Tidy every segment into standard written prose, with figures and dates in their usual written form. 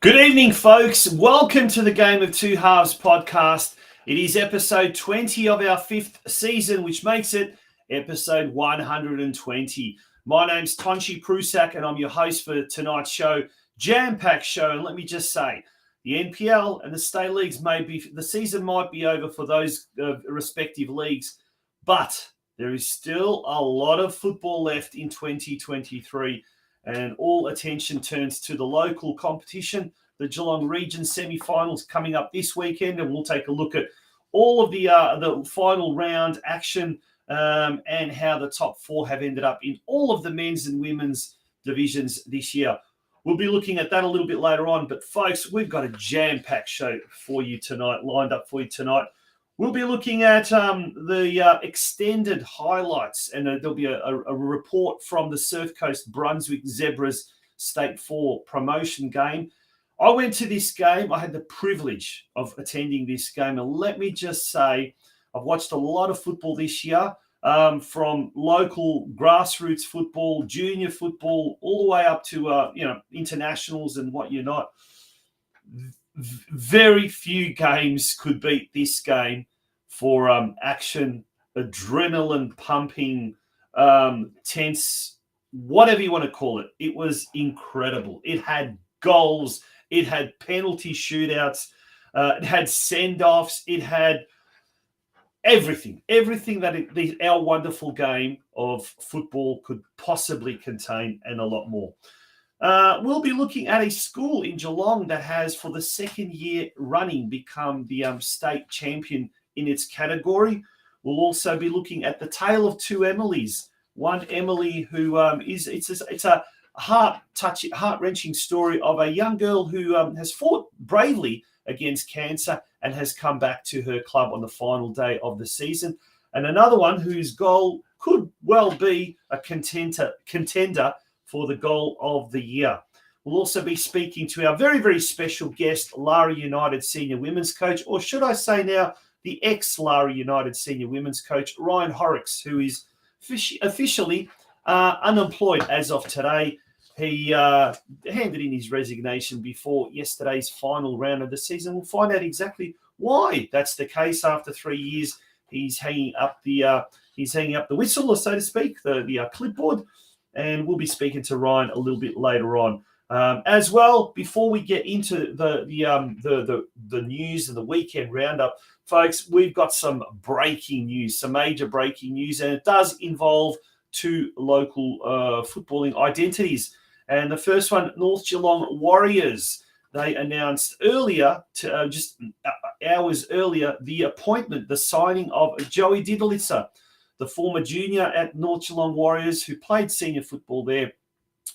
Good evening, folks. Welcome to the Game of Two Halves podcast. It is episode 20 of our 5th season, which makes it episode 120. My name's Tonchi Prusak, and I'm your host for tonight's show, jam-packed show. And let me just say, the NPL and the state leagues the season might be over for those respective leagues, but there is still a lot of football left in 2023. And all attention turns to the local competition, the Geelong region semi-finals coming up this weekend, and we'll take a look at all of the final round action and how the top 4 have ended up in all of the men's and women's divisions this year. We'll be looking at that a little bit later on, but folks, we've got a jam-packed show for you tonight, lined up for you tonight. We'll be looking at the extended highlights, and there'll be a report from the Surf Coast Brunswick Zebras State 4 promotion game. I went to this game. I had the privilege of attending this game, and let me just say, I've watched a lot of football this year, from local grassroots football, junior football, all the way up to internationals and what you're not. Very few games could beat this game for action, adrenaline pumping, tense, whatever you want to call it. It was incredible. It had goals. It had penalty shootouts. It had send-offs. It had everything that our wonderful game of football could possibly contain, and a lot more. We'll be looking at a school in Geelong that has, for the second year running, become the state champion in its category. We'll also be looking at the tale of two Emilys. One Emily who it's a heart-wrenching story of a young girl who has fought bravely against cancer and has come back to her club on the final day of the season. And another one whose goal could well be a contender for the goal of the year. We'll also be speaking to our very, very special guest, Lara United senior women's coach, or should I say now, the ex-Lara United senior women's coach, RYAN HORROCKS, who is officially unemployed as of today. He handed in his resignation before yesterday's final round of the season. We'll find out exactly why that's the case. After 3 years, he's hanging up the whistle, or so to speak, the clipboard. And we'll be speaking to Ryan a little bit later on. As well, before we get into the news and the weekend roundup, folks, we've got some breaking news, some major breaking news, and it does involve 2 local footballing identities. And the first one, North Geelong Warriors. They announced earlier, just hours earlier, the appointment, the signing of Joey Didalitsa, the former junior at North Geelong Warriors who played senior football there,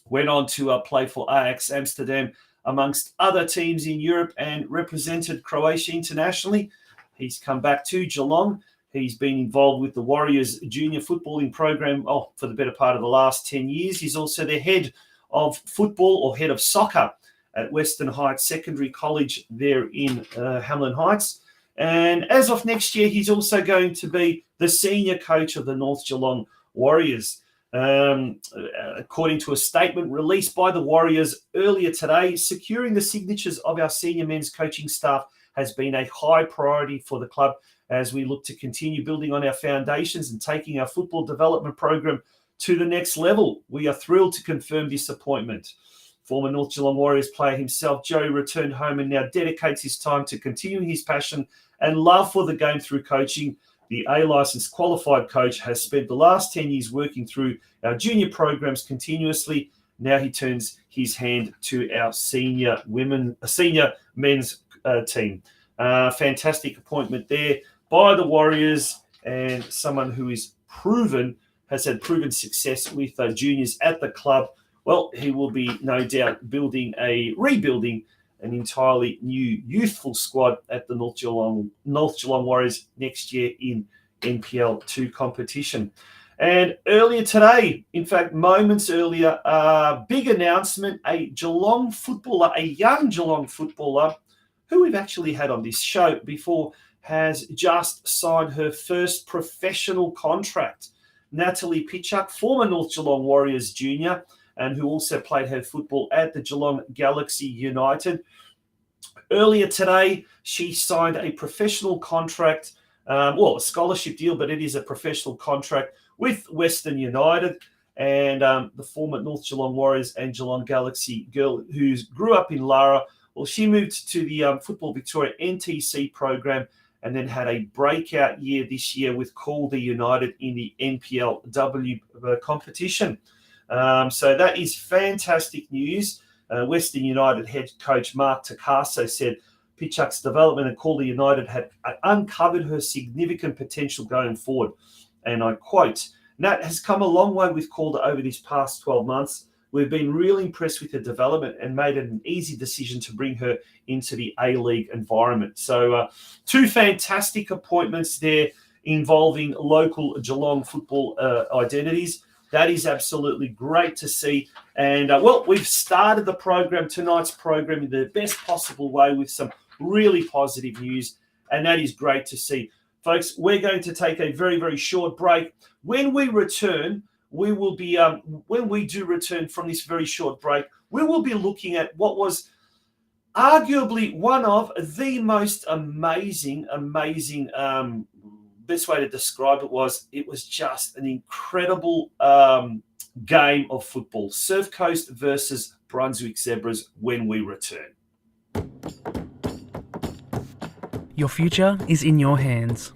went on to play for Ajax Amsterdam, amongst other teams in Europe, and represented Croatia internationally. He's come back to Geelong. He's been involved with the Warriors junior footballing program for the better part of the last 10 years. He's also the head of football, or head of soccer, at Western Heights Secondary College there in Hamlin Heights. And as of next year, he's also going to be the senior coach of the North Geelong Warriors. According to a statement released by the Warriors earlier today, securing the signatures of our senior men's coaching staff has been a high priority for the club as we look to continue building on our foundations and taking our football development program to the next level. We are thrilled to confirm this appointment. Former North Geelong Warriors player himself, Joey, returned home and now dedicates his time to continuing his passion and love for the game through coaching. The A-licensed qualified coach has spent the last 10 years working through our junior programs continuously. Now he turns his hand to our senior men's team. Fantastic appointment there by the Warriors, and someone who is has had proven success with juniors at the club. Well, he will be no doubt rebuilding an entirely new youthful squad at the North Geelong Warriors next year in NPL 2 competition. And earlier today, in fact, moments earlier, big announcement, a young Geelong footballer who we've actually had on this show before has just signed her first professional contract. Natalie Pitchuk, former North Geelong Warriors junior, and who also played her football at the Geelong Galaxy United. Earlier today, she signed a professional contract, a scholarship deal, but it is a professional contract with Western United. And the former North Geelong Warriors and Geelong Galaxy girl who grew up in Lara, well, she moved to the Football Victoria NTC program and then had a breakout year this year with Calder United in the NPLW competition. So that is fantastic news. Western United head coach Mark Takaso said Pitchuk's development at Calder United had uncovered her significant potential going forward. And I quote, "Nat has come a long way with Calder over these past 12 months. We've been really impressed with her development and made it an easy decision to bring her into the A-League environment." So two fantastic appointments there involving local Geelong football identities. That is absolutely great to see. And, we've started the program, tonight's program, in the best possible way with some really positive news, and that is great to see. Folks, we're going to take a very, very short break. When we return, we will be, when we do return from this very short break, we will be looking at what was arguably one of the most amazing, best way to describe it was just an incredible game of football. Surf Coast versus Brunswick Zebras when we return. Your future is in your hands.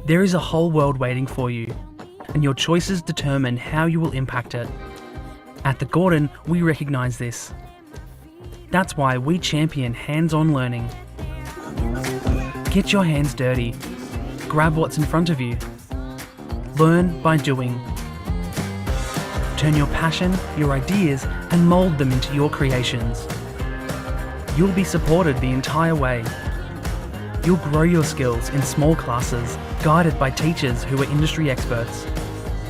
There is a whole world waiting for you, and your choices determine how you will impact it. At the Gordon, we recognise this. That's why we champion hands-on learning. Get your hands dirty. Grab what's in front of you. Learn by doing. Turn your passion, your ideas, and mould them into your creations. You'll be supported the entire way. You'll grow your skills in small classes, guided by teachers who are industry experts.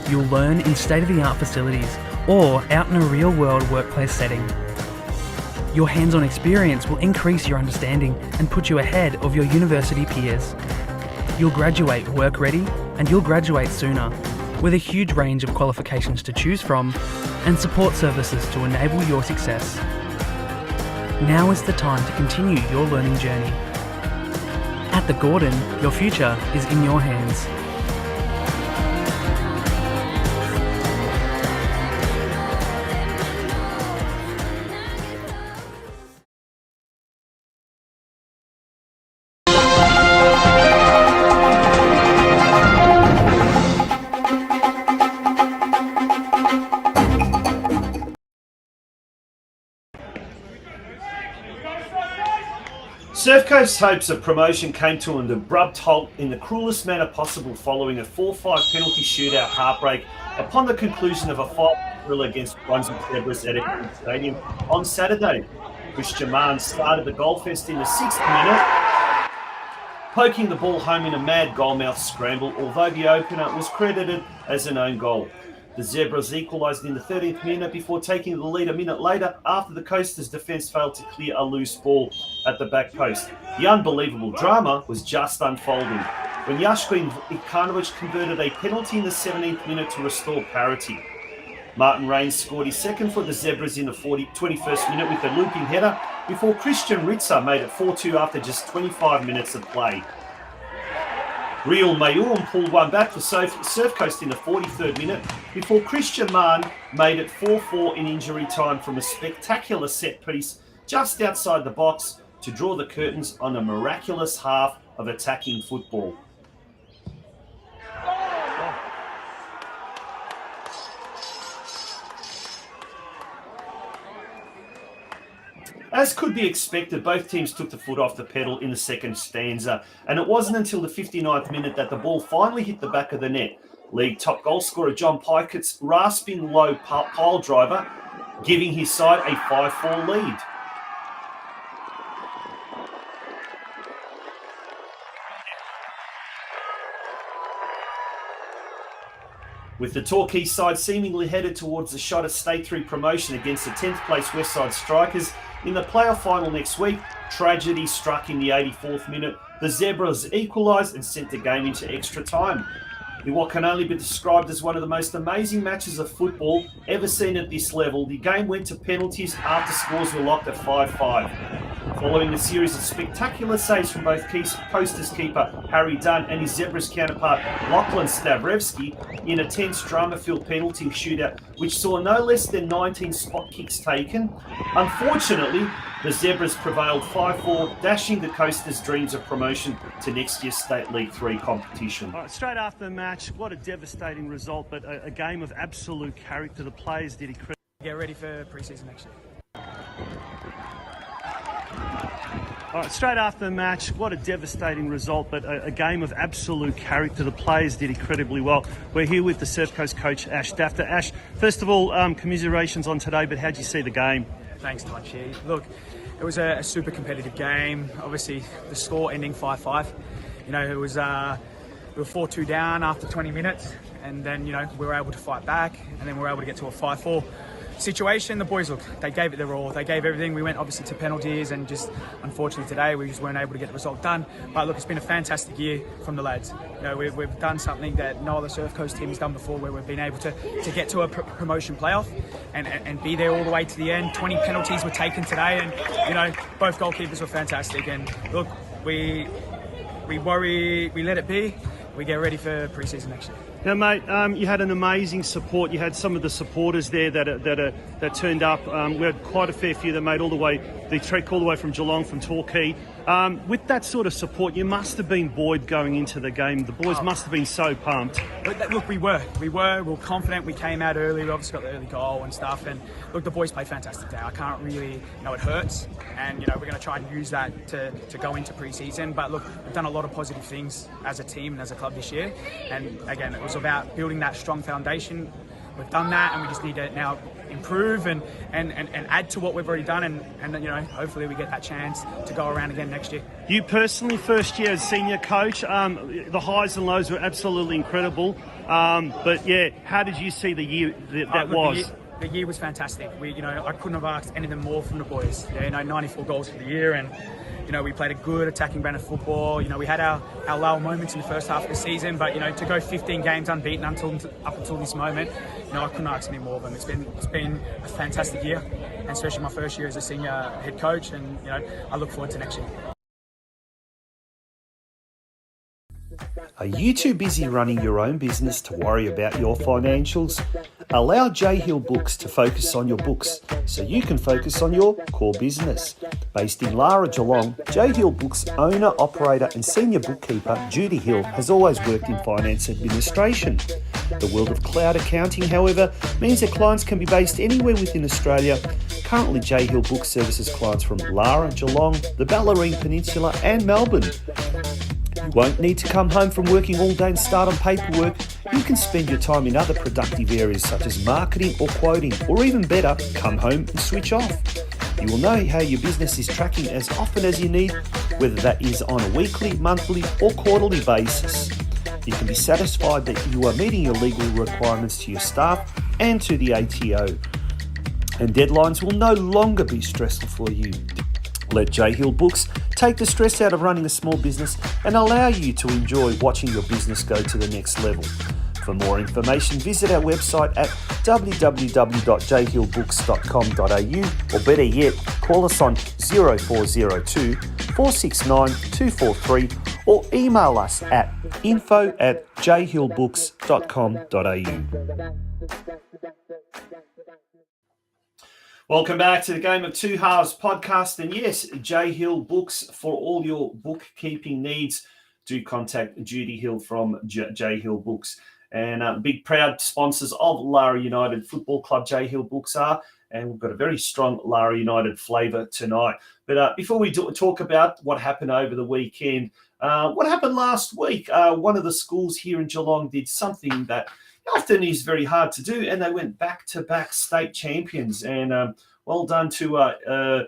You'll learn in state-of-the-art facilities or out in a real-world workplace setting. Your hands-on experience will increase your understanding and put you ahead of your university peers. You'll graduate work ready, and you'll graduate sooner, with a huge range of qualifications to choose from and support services to enable your success. Now is the time to continue your learning journey. At the Gordon, your future is in your hands. Surf Coast's hopes of promotion came to an abrupt halt in the cruelest manner possible following a 4-5 penalty shootout heartbreak upon the conclusion of a 5 drill against Brunswick Zebras at Ep20 Stadium on Saturday. Christian Mann started the goalfest in the 6th minute, poking the ball home in a mad goalmouth scramble, although the opener was credited as an own goal. The Zebras equalised in the 13th minute before taking the lead a minute later after the Coasters' defence failed to clear a loose ball at the back post. The unbelievable drama was just unfolding when Yashko Ivanovic converted a penalty in the 17th minute to restore parity. Martin Rains scored his second for the Zebras in the 21st minute with a looping header before Christian Ritzer made it 4-2 after just 25 minutes of play. Real Mayurm pulled one back for Surf Coast in the 43rd minute before Christian Mann made it 4-4 in injury time from a spectacular set piece just outside the box to draw the curtains on a miraculous half of attacking football. As could be expected, both teams took the foot off the pedal in the second stanza, and it wasn't until the 59th minute that the ball finally hit the back of the net. League top goal scorer John Pikett's rasping low pile driver, giving his side a 5-4 lead. With the Torquay side seemingly headed towards the shot at State 3 promotion against the 10th place Westside Strikers, in the playoff final next week, tragedy struck in the 84th minute. The Zebras equalised and sent the game into extra time. In what can only be described as one of the most amazing matches of football ever seen at this level, the game went to penalties after scores were locked at 5-5. Following a series of spectacular saves from both Coasters keeper Harry Dunn and his Zebras counterpart Lachlan Stavrevsky in a tense drama-filled penalty shootout which saw no less than 19 spot kicks taken, unfortunately the Zebras prevailed 5-4, dashing the Coasters' dreams of promotion to next year's State League 3 competition. All right, straight after the match, what a devastating result, but a game of absolute character. The players did incredible. Get ready for pre-season next year. All right, straight after the match, what a devastating result, but a game of absolute character. The players did incredibly well. We're here with the Surf Coast coach, Ash Dafter. Ash, first of all, commiserations on today, but how'd you see the game? Thanks, Tachi. Look, it was a super competitive game. Obviously, the score ending 5-5. You know, it was we were 4-2 down after 20 minutes, and then, you know, we were able to fight back, and then we were able to get to a 5-4 situation. The boys, look, they gave it their all. They gave everything. We went obviously to penalties, and just unfortunately today we just weren't able to get the result done. But look, it's been a fantastic year from the lads. You know, we've done something that no other Surf Coast team has done before, where we've been able to get to a promotion playoff and be there all the way to the end. 20 penalties were taken today, and you know, both goalkeepers were fantastic. And look, we let it be. We get ready for pre-season next year. Now, mate, you had an amazing support. You had some of the supporters there that turned up. We had quite a fair few that made the trek all the way from Geelong, from Torquay. With that sort of support, you must have been buoyed going into the game. The boys must have been so pumped. Look, we were confident. We came out early. We obviously got the early goal and stuff. And look, the boys played fantastic day. I can't really, it hurts. And, we're going to try and use that to go into pre-season. But look, we've done a lot of positive things as a team and as a club this year. And again, it was about building that strong foundation. We've done that, and we just need to now improve and add to what we've already done, and hopefully we get that chance to go around again next year. You personally, first year as senior coach, the highs and lows were absolutely incredible. But yeah, how did you see the year that was? The year was fantastic. I couldn't have asked anything more from the boys. 94 goals for the year, and we played a good attacking brand of football. We had our low moments in the first half of the season, but to go 15 games unbeaten up until this moment, I couldn't ask any more of them. It's been a fantastic year, and especially my first year as a senior head coach, and I look forward to next year. Are you too busy running your own business to worry about your financials? Allow J Hill Books to focus on your books so you can focus on your core business. Based in Lara, Geelong, J Hill Books owner, operator and senior bookkeeper Judy Hill has always worked in finance administration. The world of cloud accounting, however, means that clients can be based anywhere within Australia. Currently, J Hill Books services clients from Lara, Geelong, the Bellarine Peninsula and Melbourne. You won't need to come home from working all day and start on paperwork. You can spend your time in other productive areas such as marketing or quoting, or even better, come home and switch off. You will know how your business is tracking as often as you need, whether that is on a weekly, monthly or quarterly basis. You can be satisfied that you are meeting your legal requirements to your staff and to the ATO. And deadlines will no longer be stressful for you. Let J Hill Books take the stress out of running a small business and allow you to enjoy watching your business go to the next level. For more information, visit our website at www.jhillbooks.com.au, or better yet, call us on 0402 469 243 or email us at info@jhillbooks.com.au. Welcome back to the Game of Two Halves podcast. And yes, J Hill Books for all your bookkeeping needs. Do contact Judy Hill from J Hill Books. And big proud sponsors of Lara United Football Club, J Hill Books are. And we've got a very strong Lara United flavour tonight. But before we talk about what happened over the weekend, what happened last week? One of the schools here in Geelong did something that often is very hard to do, and they went back-to-back state champions. And well done to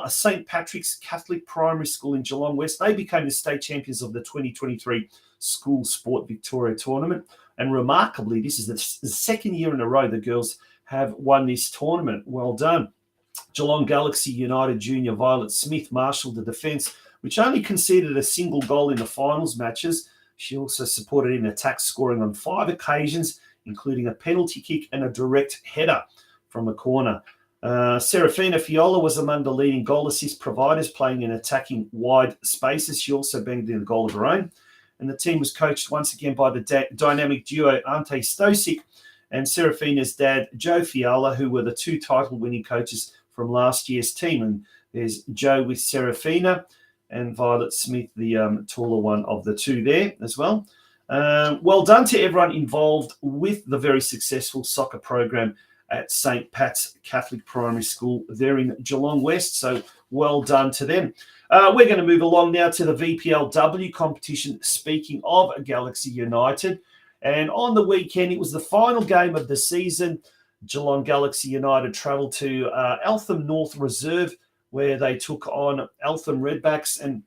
St. Patrick's Catholic Primary School in Geelong West. They became the state champions of the 2023 School Sport Victoria Tournament. And remarkably, this is the second year in a row the girls have won this tournament. Well done. Geelong Galaxy United junior Violet Smith marshalled the defence, which only conceded a single goal in the finals matches. She also supported in attack, scoring on 5 occasions, including a penalty kick and a direct header from a corner. Serafina Fiola was among the leading goal assist providers, playing in attacking wide spaces. She also banged in a goal of her own. And the team was coached once again by the dynamic duo Ante Stosic and Serafina's dad, Joe Fiala, who were the 2 title-winning coaches from last year's team. And there's Joe with Serafina and Violet Smith, the taller one of the 2 there as well. Well done to everyone involved with the very successful soccer program at St. Pat's Catholic Primary School there in Geelong West. So well done to them. We're going to move along now to the VPLW competition. Speaking of Galaxy United, and on the weekend, it was the final game of the season. Geelong Galaxy United travelled to Eltham North Reserve, where they took on Eltham Redbacks, and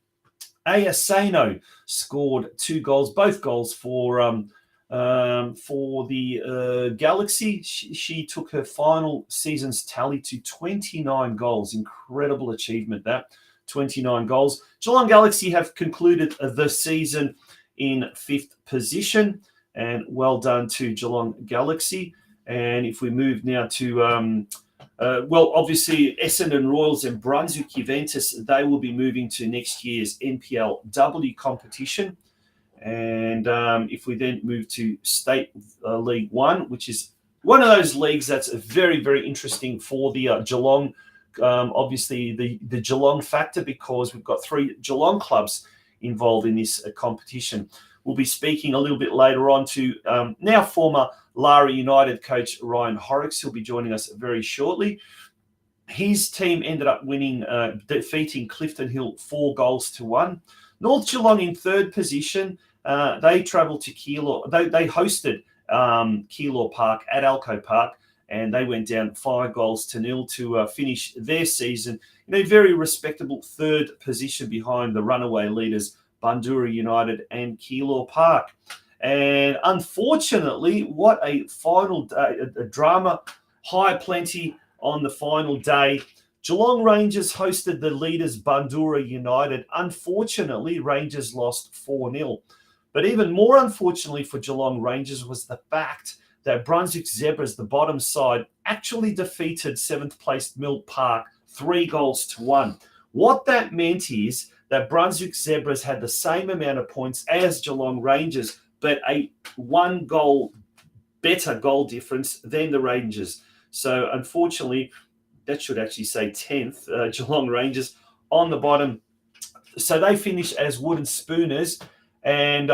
Ayasano scored 2 goals, both goals for the Galaxy. She took her final season's tally to 29 goals. Incredible achievement, that. 29 goals. Geelong Galaxy have concluded the season in 5th position, and well done to Geelong Galaxy. And if we move now to, obviously Essendon Royals and Brunswick Juventus, they will be moving to next year's NPLW competition. And if we then move to State League One, which is one of those leagues that's very, very interesting for the Geelong, obviously the Geelong factor, because we've got 3 Geelong clubs involved in this competition. We'll be speaking a little bit later on to now former Lara United coach RYAN HORROCKS. He'll be joining us very shortly. His team ended up winning, defeating Clifton Hill 4-1. North Geelong in 3rd position. They travelled to Keilor. They hosted Keilor Park at Alco Park, and they went down 5-0 to finish their season in a very respectable 3rd position behind the runaway leaders Bundoora United and Keilor Park. And unfortunately, what a final day, a drama, high plenty on the final day. Geelong Rangers hosted the leaders Bundoora United. Unfortunately, Rangers lost 4-0. But even more unfortunately for Geelong Rangers was the fact that Brunswick Zebras, the bottom side, actually defeated 7th placed Mill Park 3-1. What that meant is that Brunswick Zebras had the same amount of points as Geelong Rangers, but a 1 goal better goal difference than the Rangers. So unfortunately, that should actually say 10th, Geelong Rangers on the bottom. So they finished as wooden spooners. And,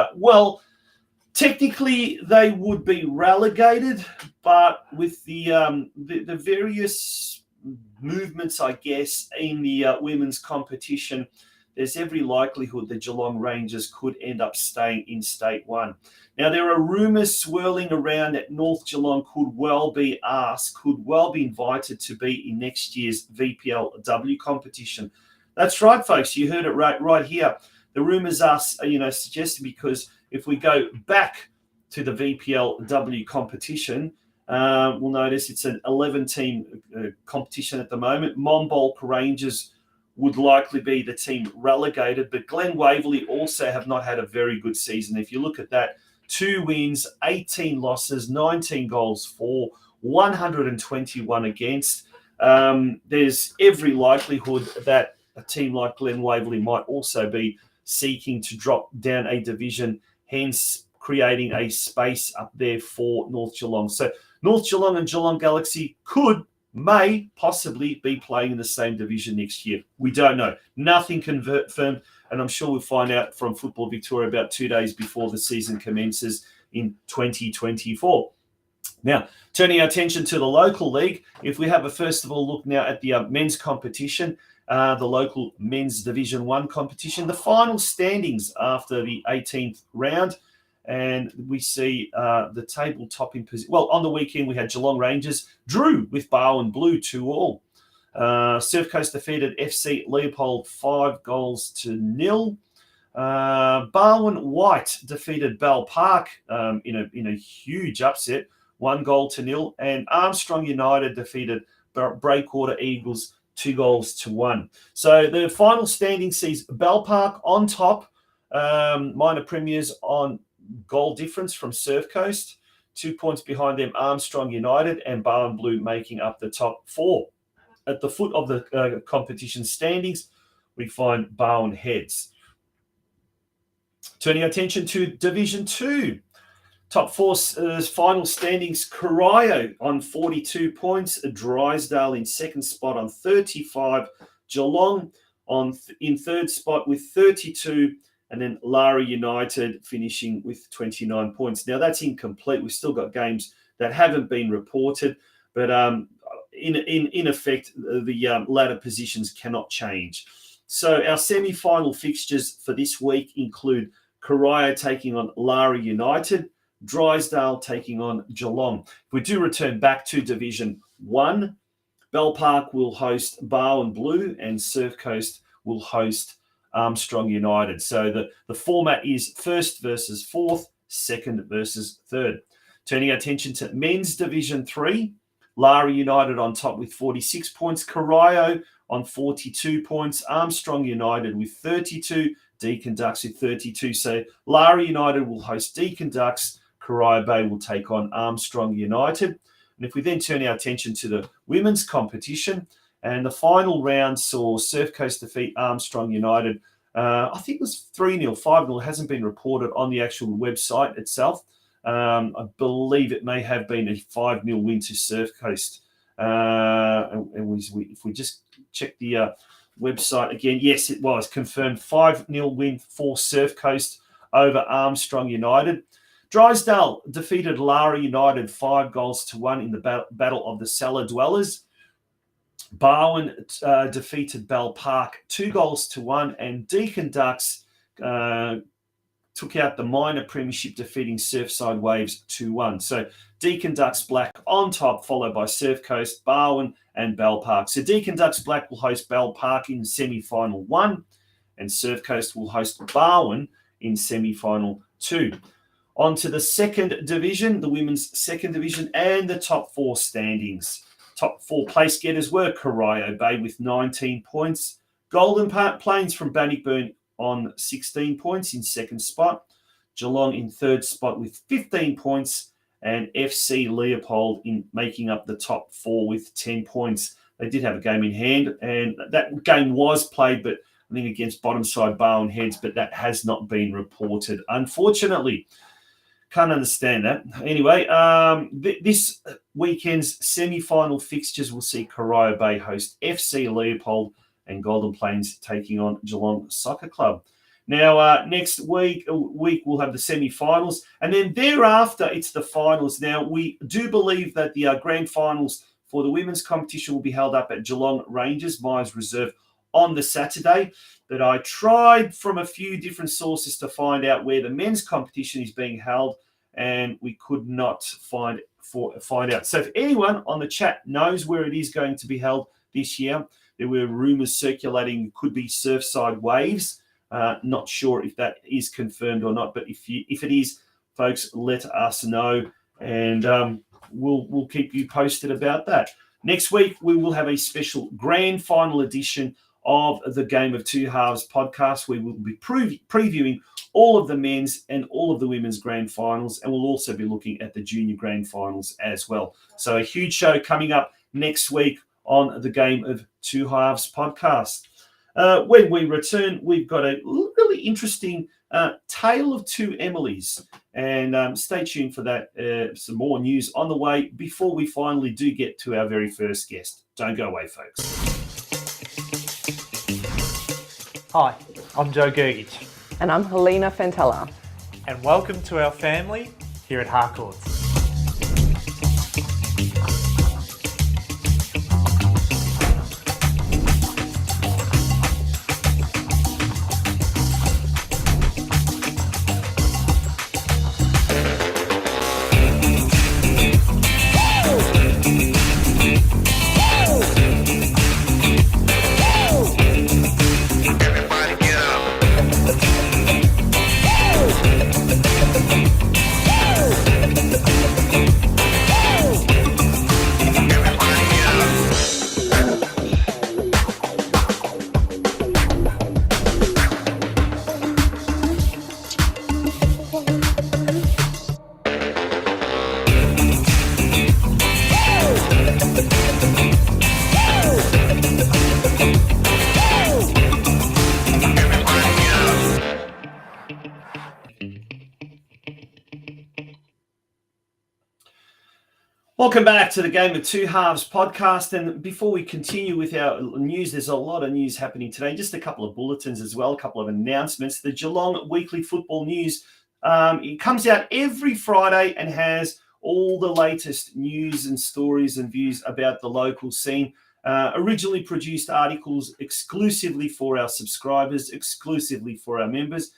technically they would be relegated, but with the various movements, I guess, in the women's competition, there's every likelihood that Geelong Rangers could end up staying in State 1. Now, there are rumours swirling around that North Geelong could well be invited to be in next year's VPLW competition. That's right, folks. You heard it right here. The rumours are, suggested, because if we go back to the VPLW competition, we'll notice it's an 11-team competition at the moment. Monbulk Rangers would likely be the team relegated, but Glen Waverley also have not had a very good season. If you look at that, 2 wins, 18 losses, 19 goals for, 121 against. There's every likelihood that a team like Glen Waverley might also be seeking to drop down a division, hence creating a space up there for North Geelong. So North Geelong and Geelong Galaxy may possibly be playing in the same division next year. We don't know. Nothing confirmed, and I'm sure we'll find out from Football Victoria about 2 days before the season commences in 2024. Now, turning our attention to the local league, if we have a first of all look now at the men's competition, the local men's Division 1 competition, the final standings after the 18th round, and we see the table topping position. Well, on the weekend, we had Geelong Rangers drew with Barwon Blue 2-2. Surf Coast defeated FC Leopold 5-0. Barwon White defeated Bell Park in a huge upset, 1-0. And Armstrong United defeated Breakwater Eagles 2-1. So the final standing sees Bell Park on top, minor premiers on goal difference from Surf Coast. 2 points behind them, Armstrong United and Barwon Blue making up the top 4. At the foot of the competition standings, we find Barwon Heads. Turning our attention to Division 2. Top 4 final standings, Corio on 42 points, Drysdale in second spot on 35, Geelong in third spot with 32, and then Lara United finishing with 29 points. Now, that's incomplete. We've still got games that haven't been reported, but in effect, the ladder positions cannot change. So our semi-final fixtures for this week include Corio taking on Lara United, Drysdale taking on Geelong. If we do return back to Division 1, Bell Park will host Barwon Blue and Surf Coast will host Armstrong United. So the format is first versus fourth, second versus third. Turning our attention to men's Division 3, Lara United on top with 46 points, Corio on 42 points, Armstrong United with 32, Deakin Ducks with 32. So Lara United will host Deakin Ducks, Corio Bay will take on Armstrong United. And if we then turn our attention to the women's competition, and the final round saw Surf Coast defeat Armstrong United. I think it was 3-0, 5-0. It hasn't been reported on the actual website itself. I believe it may have been a 5-0 win to Surf Coast. If we just check the website again, yes, it was confirmed 5-0 win for Surf Coast over Armstrong United. Drysdale defeated Lara United 5-1 in the Battle of the Cellar Dwellers. Barwon defeated Bell Park 2-1, and Deakin Ducks took out the minor premiership, defeating Surfside Waves 2-1. So Deakin Ducks Black on top, followed by Surf Coast, Barwon, and Bell Park. So Deakin Ducks Black will host Bell Park in semi-final 1, and Surf Coast will host Barwon in semi-final 2. On to the second division, the women's second division, and the top 4 standings. Top 4 place getters were Corio Bay with 19 points, Golden Plains from Bannockburn on 16 points in second spot, Geelong in third spot with 15 points, and FC Leopold in making up the top 4 with 10 points. They did have a game in hand, and that game was played, but I think against bottom side Barwon Heads, but that has not been reported, unfortunately. Can't understand that. Anyway, this weekend's semi-final fixtures will see Corio Bay host FC Leopold and Golden Plains taking on Geelong Soccer Club. Now, next week we'll have the semi-finals, and then thereafter it's the finals. Now, we do believe that the grand finals for the women's competition will be held up at Geelong Rangers, Myers Reserve, on the Saturday. But I tried from a few different sources to find out where the men's competition is being held, and we could not find out. So if anyone on the chat knows where it is going to be held this year, there were rumours circulating it could be Surfside Waves. Not sure if that is confirmed or not, but if it is, folks, let us know, and we'll keep you posted about that. Next week, we will have a special grand final edition of the Game of Two Halves podcast. We will be previewing all of the men's and all of the women's grand finals, and we'll also be looking at the junior grand finals as well. So a huge show coming up next week on the Game of Two Halves podcast. When we return, we've got a really interesting tale of two Emilys, and stay tuned for that. Some more news on the way before we finally do get to our very first guest. Don't go away, folks. Hi, I'm Joe Gergich, And I'm Helena Fantella. and welcome to our family here at Harcourts. Welcome back to the Game of Two Halves podcast. And before we continue with our news, there's a lot of news happening today. Just a couple of bulletins as well, a couple of announcements. The Geelong Weekly Football News, it comes out every Friday and has all the latest news and stories and views about the local scene. Originally produced articles exclusively for our subscribers, exclusively for our members.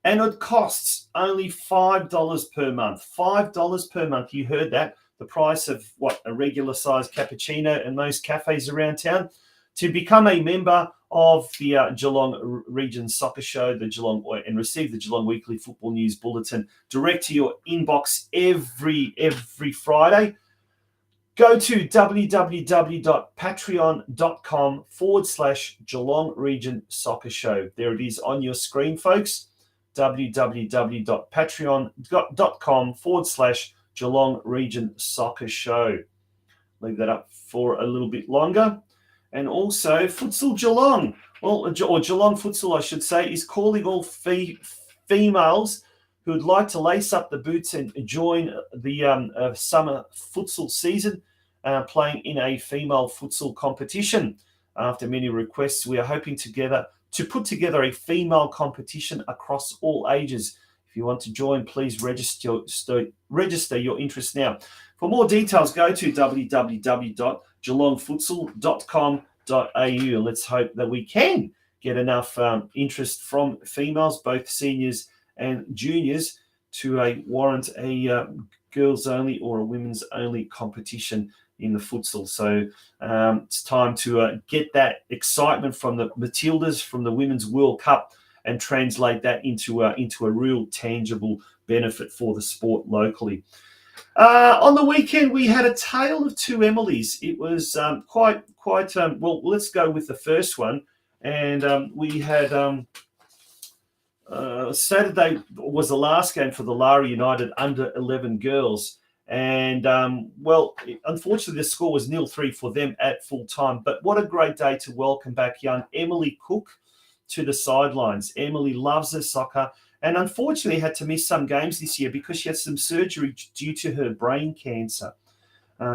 And it costs only $5 per month. $5 per month. You heard that. The price of what a regular sized cappuccino in most cafes around town. To become a member of the Geelong Region Soccer Show, and receive the Geelong Weekly Football News Bulletin direct to your inbox every Friday, go to www.patreon.com/Geelong Region Soccer Show. There it is on your screen, folks. www.patreon.com/Geelong Region Soccer Show. Leave that up for a little bit longer. And also, Futsal Geelong, or Geelong Futsal, I should say, is calling all females who would like to lace up the boots and join the summer futsal season, playing in a female futsal competition. After many requests, we are hoping to put together a female competition across all ages. If you want to join, please register your interest now. For more details, go to www.geelongfutsal.com.au, and let's hope that we can get enough interest from females, both seniors and juniors, to warrant a girls-only or a women's-only competition in the futsal. So it's time to get that excitement from the Matildas, from the Women's World Cup, and translate that into a real tangible benefit for the sport locally. On the weekend, we had a tale of two Emilys. It was quite well, let's go with the first one. And we had Saturday was the last game for the Lara United under-11 girls. And, unfortunately, the score was 0-3 for them at full time. But what a great day to welcome back young Emily Cook to the sidelines. Emily loves her soccer and unfortunately had to miss some games this year because she had some surgery due to her brain cancer.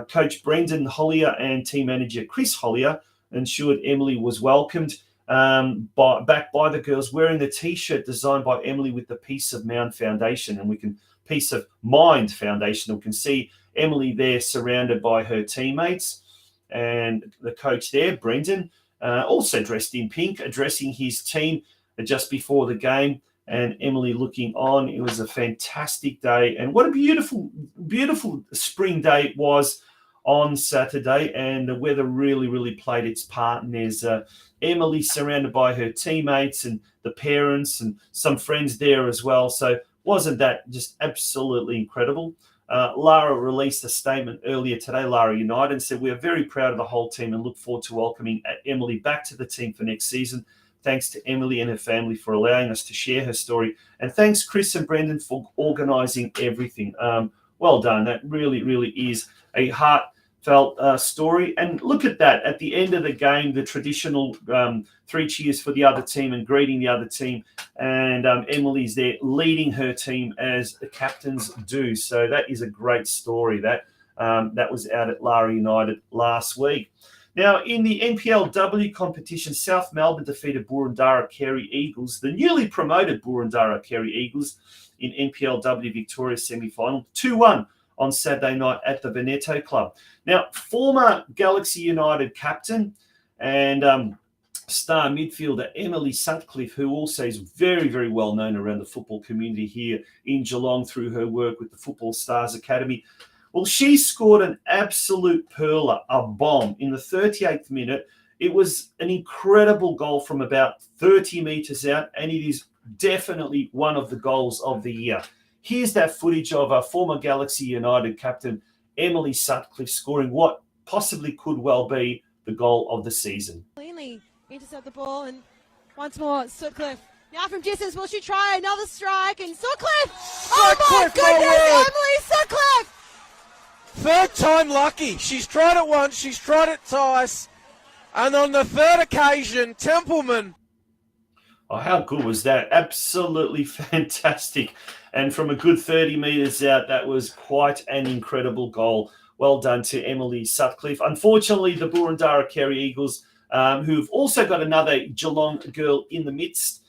Coach Brendan Hollier and team manager Chris Hollier ensured Emily was welcomed back by the girls wearing the T-shirt designed by Emily with the Peace of Mind Foundation. And Peace of Mind Foundation, we can see Emily there surrounded by her teammates. And the coach there, Brendan, also dressed in pink, addressing his team just before the game, and Emily looking on. It was a fantastic day, and what a beautiful, beautiful spring day it was on Saturday, and the weather really, really played its part. And there's Emily surrounded by her teammates and the parents and some friends there as well. So wasn't that just absolutely incredible? Lara released a statement earlier today, Lara United, and said, "We are very proud of the whole team and look forward to welcoming Emily back to the team for next season. Thanks to Emily and her family for allowing us to share her story. And thanks, Chris and Brendan, for organising everything." Well done. That really, really is a heartfelt story. And look at that. At the end of the game, the traditional 3 cheers for the other team and greeting the other team. And Emily's there leading her team as the captains do. So that is a great story. That was out at Lara United last week. Now, in the NPLW competition, South Melbourne defeated Boroondara Carey Eagles, the newly promoted Boroondara Carey Eagles, in NPLW Victoria semi-final, 2-1 on Saturday night at the Veneto Club. Now, former Galaxy United captain and star midfielder Emily Sutcliffe, who also is very, very well known around the football community here in Geelong through her work with the Football Stars Academy. Well, she scored an absolute perler, a bomb, in the 38th minute. It was an incredible goal from about 30 metres out, and it is definitely one of the goals of the year. Here's that footage of our former Galaxy United captain, Emily Sutcliffe, scoring what possibly could well be the goal of the season. Cleanly intercept the ball, and once more, Sutcliffe. Now from distance, will she try another strike? And Sutcliffe! Oh my goodness, Emily Sutcliffe! Third time lucky. She's tried it once, she's tried it twice, and on the third occasion, Templeman. Oh, how good was that? Absolutely fantastic. And from a good 30 metres out, that was quite an incredible goal. Well done to Emily Sutcliffe. Unfortunately, the Boroondara Carey Eagles, who've also got another Geelong girl in the midst,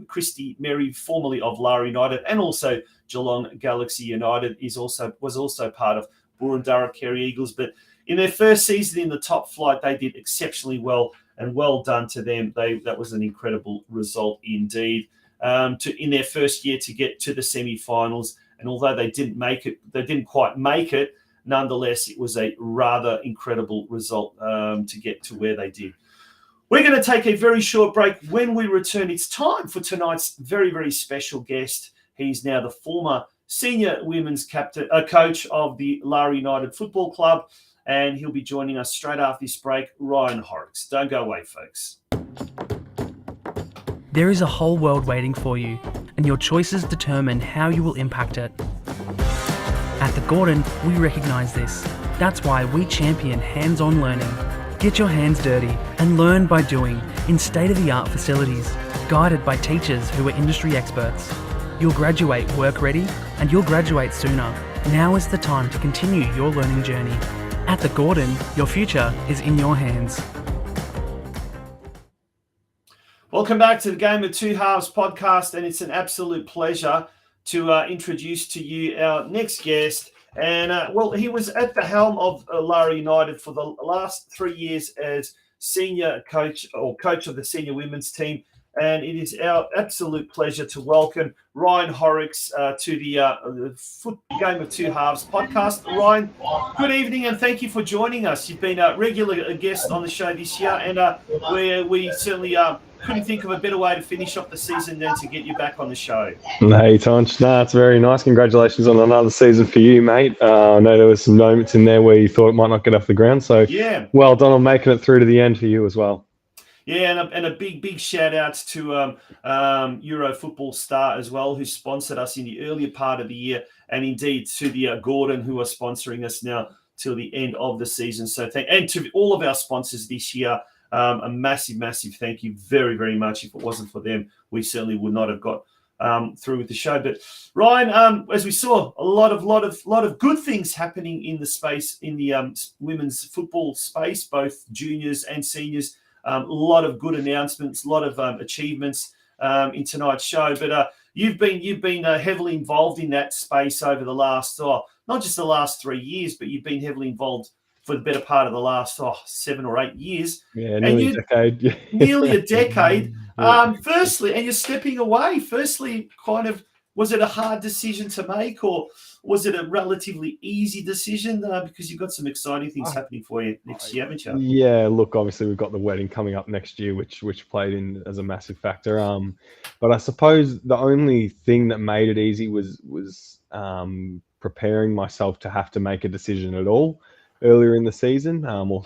Christy Merry, formerly of Lara United, and also Geelong Galaxy United, was also part of Boroondara Carey Eagles. But in their first season in the top flight, they did exceptionally well, and well done to them. That was an incredible result indeed. In their first year to get to the semi-finals, and although they didn't quite make it, nonetheless, it was a rather incredible result to get to where they did. We're going to take a very short break. When we return, it's time for tonight's very, very special guest. He's now the former senior women's coach of the Lara United Football Club, and he'll be joining us straight after this break, RYAN HORROCKS. Don't go away, folks. There is a whole world waiting for you, and your choices determine how you will impact it. At the Gordon, we recognise this. That's why we champion hands-on learning. Get your hands dirty and learn by doing in state-of-the-art facilities, guided by teachers who are industry experts. You'll graduate work-ready, and you'll graduate sooner. Now is the time to continue your learning journey. At the Gordon, your future is in your hands. Welcome back to the Game of Two Halves podcast, and it's an absolute pleasure to introduce to you our next guest. And, he was at the helm of Lara United for the last 3 years as senior coach or coach of the senior women's team. And it is our absolute pleasure to welcome RYAN HORROCKS to the Game of Two Halves podcast. RYAN, good evening, and thank you for joining us. You've been a regular guest on the show this year, and we certainly couldn't think of a better way to finish off the season than to get you back on the show. Hey, Tonch. No, it's very nice. Congratulations on another season for you, mate. I know there were some moments in there where you thought it might not get off the ground, so yeah, well done on making it through to the end for you as well. Yeah, and a big shout out to Euro Football Star as well, who sponsored us in the earlier part of the year, and indeed to the Gordon, who are sponsoring us now till the end of the season. So and to all of our sponsors this year, a massive thank you very, very much. If it wasn't for them, we certainly would not have got through with the show. But RYAN, as we saw, a lot of good things happening in the space, in the women's football space, both juniors and seniors. A lot of good announcements, a lot of achievements in tonight's show. But you've been heavily involved in that space over the last, not just the last 3 years, but you've been heavily involved for the better part of the last 7 or 8 years. Yeah, nearly a decade. Nearly a decade. Firstly, and you're stepping away. Firstly, kind of, was it a hard decision to make, or was it a relatively easy decision? Because you've got some exciting things happening for you next year, haven't you? Yeah, look, obviously we've got the wedding coming up next year, which played in as a massive factor. But I suppose the only thing that made it easy was preparing myself to have to make a decision at all earlier in the season, or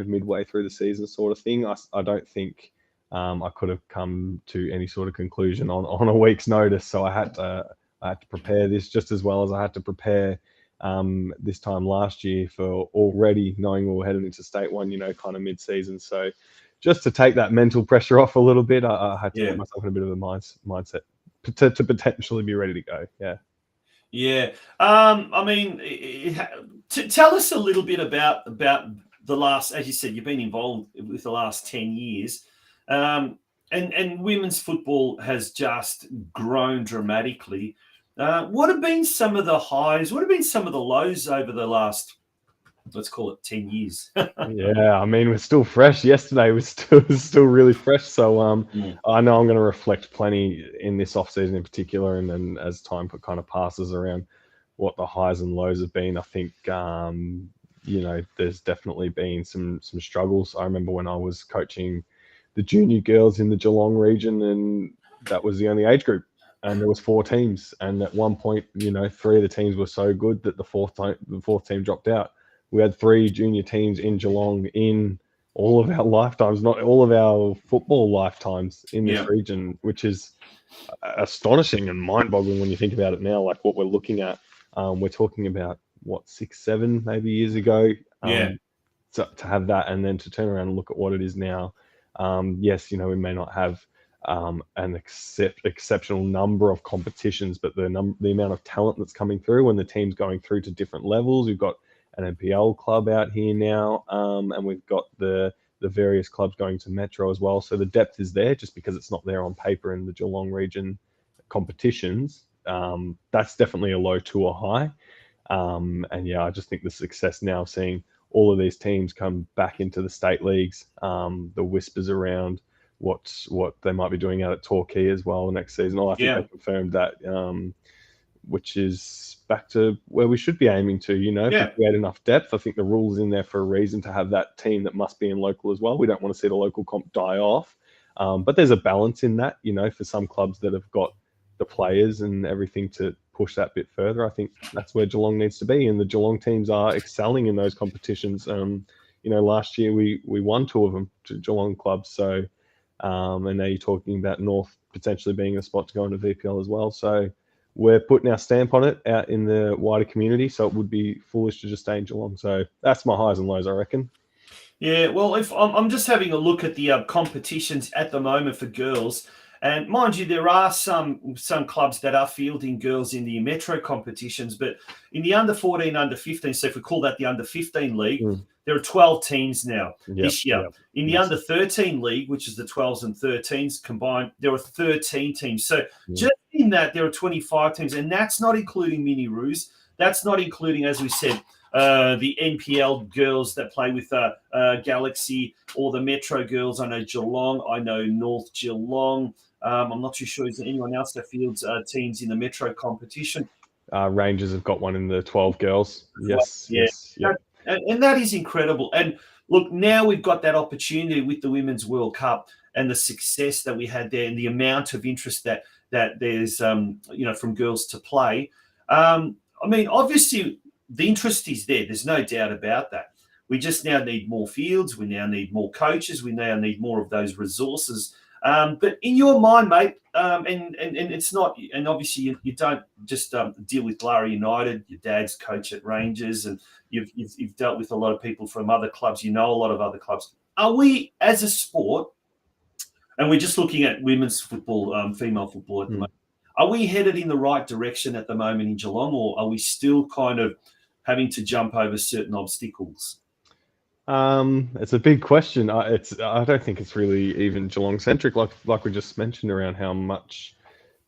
midway through the season sort of thing. I don't think I could have come to any sort of conclusion on a week's notice. So I had to prepare this just as well as I had to prepare this time last year for already knowing we were headed into State 1, kind of mid-season. So just to take that mental pressure off a little bit, I had to put myself in a bit of a mindset to potentially be ready to go. Yeah. Yeah. I mean, tell us a little bit about the last, as you said, you've been involved with the last 10 years. And women's football has just grown dramatically. What have been some of the highs? What have been some of the lows over the last, let's call it 10 years? Yeah, I mean, we're still fresh. Yesterday was still really fresh. So I know I'm going to reflect plenty in this off season in particular, and then as time kind of passes around what the highs and lows have been. I think there's definitely been some struggles. I remember when I was coaching the junior girls in the Geelong region, and that was the only age group. And there was 4 teams, and at one point, 3 of the teams were so good that the fourth team dropped out. We had 3 junior teams in Geelong in all of our lifetimes, not all of our football lifetimes in this region, which is astonishing and mind-boggling when you think about it now. Like what we're looking at, we're talking about 6, 7 maybe years ago. To have that, and then to turn around and look at what it is now. Yes, we may not have an exceptional number of competitions, but the amount of talent that's coming through and the teams going through to different levels. We've got an NPL club out here now, and we've got the various clubs going to Metro as well. So the depth is there, just because it's not there on paper in the Geelong region competitions. That's definitely a low to a high. I just think the success now, seeing all of these teams come back into the state leagues, the whispers around what they might be doing out at Torquay as well next season. I think they confirmed that, which is back to where we should be aiming to. If we create enough depth, I think the rule's in there for a reason, to have that team that must be in local as well. We don't want to see the local comp die off, but there's a balance in that. For some clubs that have got the players and everything to push that bit further, I think that's where Geelong needs to be, and the Geelong teams are excelling in those competitions. Last year we won 2 of them to Geelong clubs. So. And now you're talking about North potentially being a spot to go into VPL as well. So we're putting our stamp on it out in the wider community. So it would be foolish to just stay in Geelong. So that's my highs and lows, I reckon. Yeah, well, if I'm just having a look at the competitions at the moment for girls, and mind you, there are some clubs that are fielding girls in the Metro competitions, but in the under 14, under 15, so if we call that the under 15 league, there are 12 teams now this year. In the under 13 league, which is the 12s and 13s combined, there are 13 teams. So just in that, there are 25 teams, and that's not including MiniRoos. That's not including, as we said, the NPL girls that play with Galaxy, or the Metro girls. I know Geelong. I know North Geelong. I'm not too sure is there anyone else that fields teams in the Metro competition. Rangers have got one in the 12 girls. Yes. And that is incredible. And look, now we've got that opportunity with the Women's World Cup and the success that we had there, and the amount of interest that there's from girls to play. I mean, obviously the interest is there. There's no doubt about that. We just now need more fields. We now need more coaches. We now need more of those resources. But in your mind, mate, and it's not, and obviously you don't just deal with Lara United. Your dad's coach at Rangers, and you've dealt with a lot of people from other clubs. A lot of other clubs. Are we, as a sport, and we're just looking at women's football, female football at the moment, are we headed in the right direction at the moment in Geelong, or are we still kind of having to jump over certain obstacles? It's a big question. I don't think it's really even Geelong centric, like we just mentioned, around how much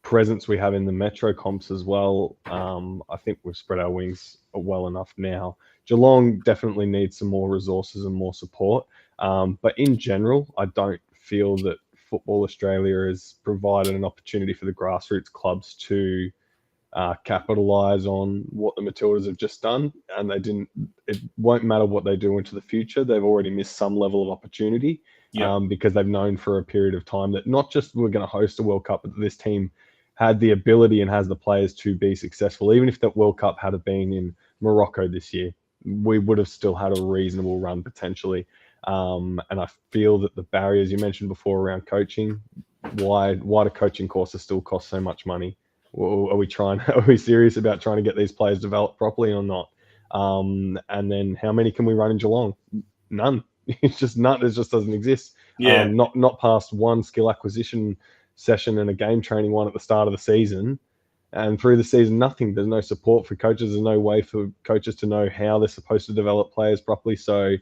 presence we have in the Metro comps as well. I think we've spread our wings well enough now. Geelong definitely needs some more resources and more support. But in general, I don't feel that Football Australia has provided an opportunity for the grassroots clubs to capitalise on what the Matildas have just done, and they didn't. It won't matter what they do into the future. They've already missed some level of opportunity because they've known for a period of time that not just we're going to host a World Cup, but this team had the ability and has the players to be successful. Even if that World Cup had been in Morocco this year, we would have still had a reasonable run potentially. And I feel that the barriers you mentioned before around coaching, why do coaching courses still cost so much money? Are we serious about trying to get these players developed properly or not? And then how many can we run in Geelong? None. It's just none. It just doesn't exist. Yeah. Not past one skill acquisition session and a game training one at the start of the season. And through the season, nothing. There's no support for coaches. There's no way for coaches to know how they're supposed to develop players properly. So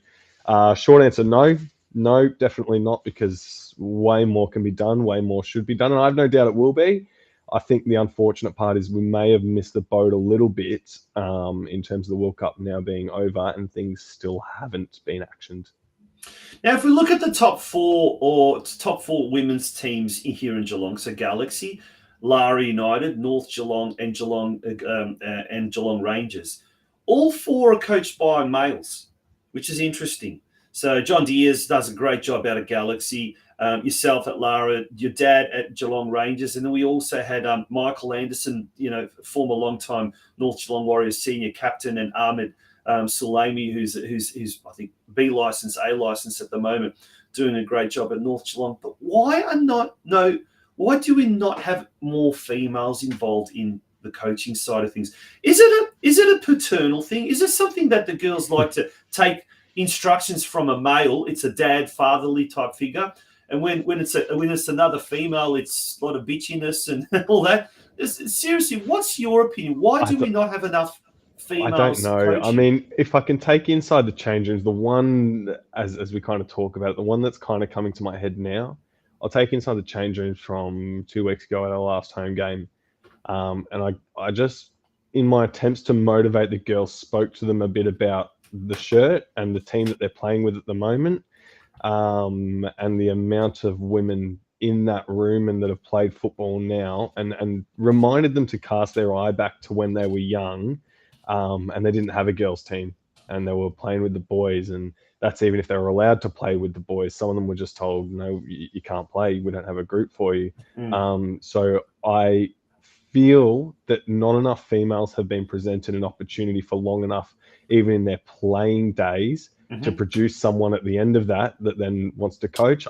short answer, no. No, definitely not, because way more can be done. Way more should be done. And I have no doubt it will be. I think the unfortunate part is we may have missed the boat a little bit in terms of the World Cup now being over and things still haven't been actioned. Now, if we look at the top four women's teams here in Geelong, so Galaxy, Lara United, North Geelong, and Geelong Rangers, all four are coached by males, which is interesting. So John Diaz does a great job out of Galaxy, yourself at Lara, your dad at Geelong Rangers, and then we also had Michael Anderson, former long-time North Geelong Warriors senior captain, and Ahmed Sulaimi, who's I think B license, A license at the moment, doing a great job at North Geelong. But why do we not have more females involved in the coaching side of things? Is it a paternal thing? Is it something that the girls like to take instructions from a male? It's a dad, fatherly type figure, and when it's another female, it's a lot of bitchiness and all that. Seriously, what's your opinion? Why do we not have enough females? I don't know. Coaching? I mean, if I can take inside the change rooms, the one as we kind of talk about it, the one that's kind of coming to my head now, I'll take inside the change rooms from 2 weeks ago at our last home game, and I just, in my attempts to motivate the girls, spoke to them a bit about the shirt and the team that they're playing with at the moment, and the amount of women in that room and that have played football now, and reminded them to cast their eye back to when they were young, and they didn't have a girls team and they were playing with the boys, and that's even if they were allowed to play with the boys. Some of them were just told, no, you can't play, we don't have a group for you. So I feel that not enough females have been presented an opportunity for long enough, even in their playing days, to produce someone at the end of that then wants to coach.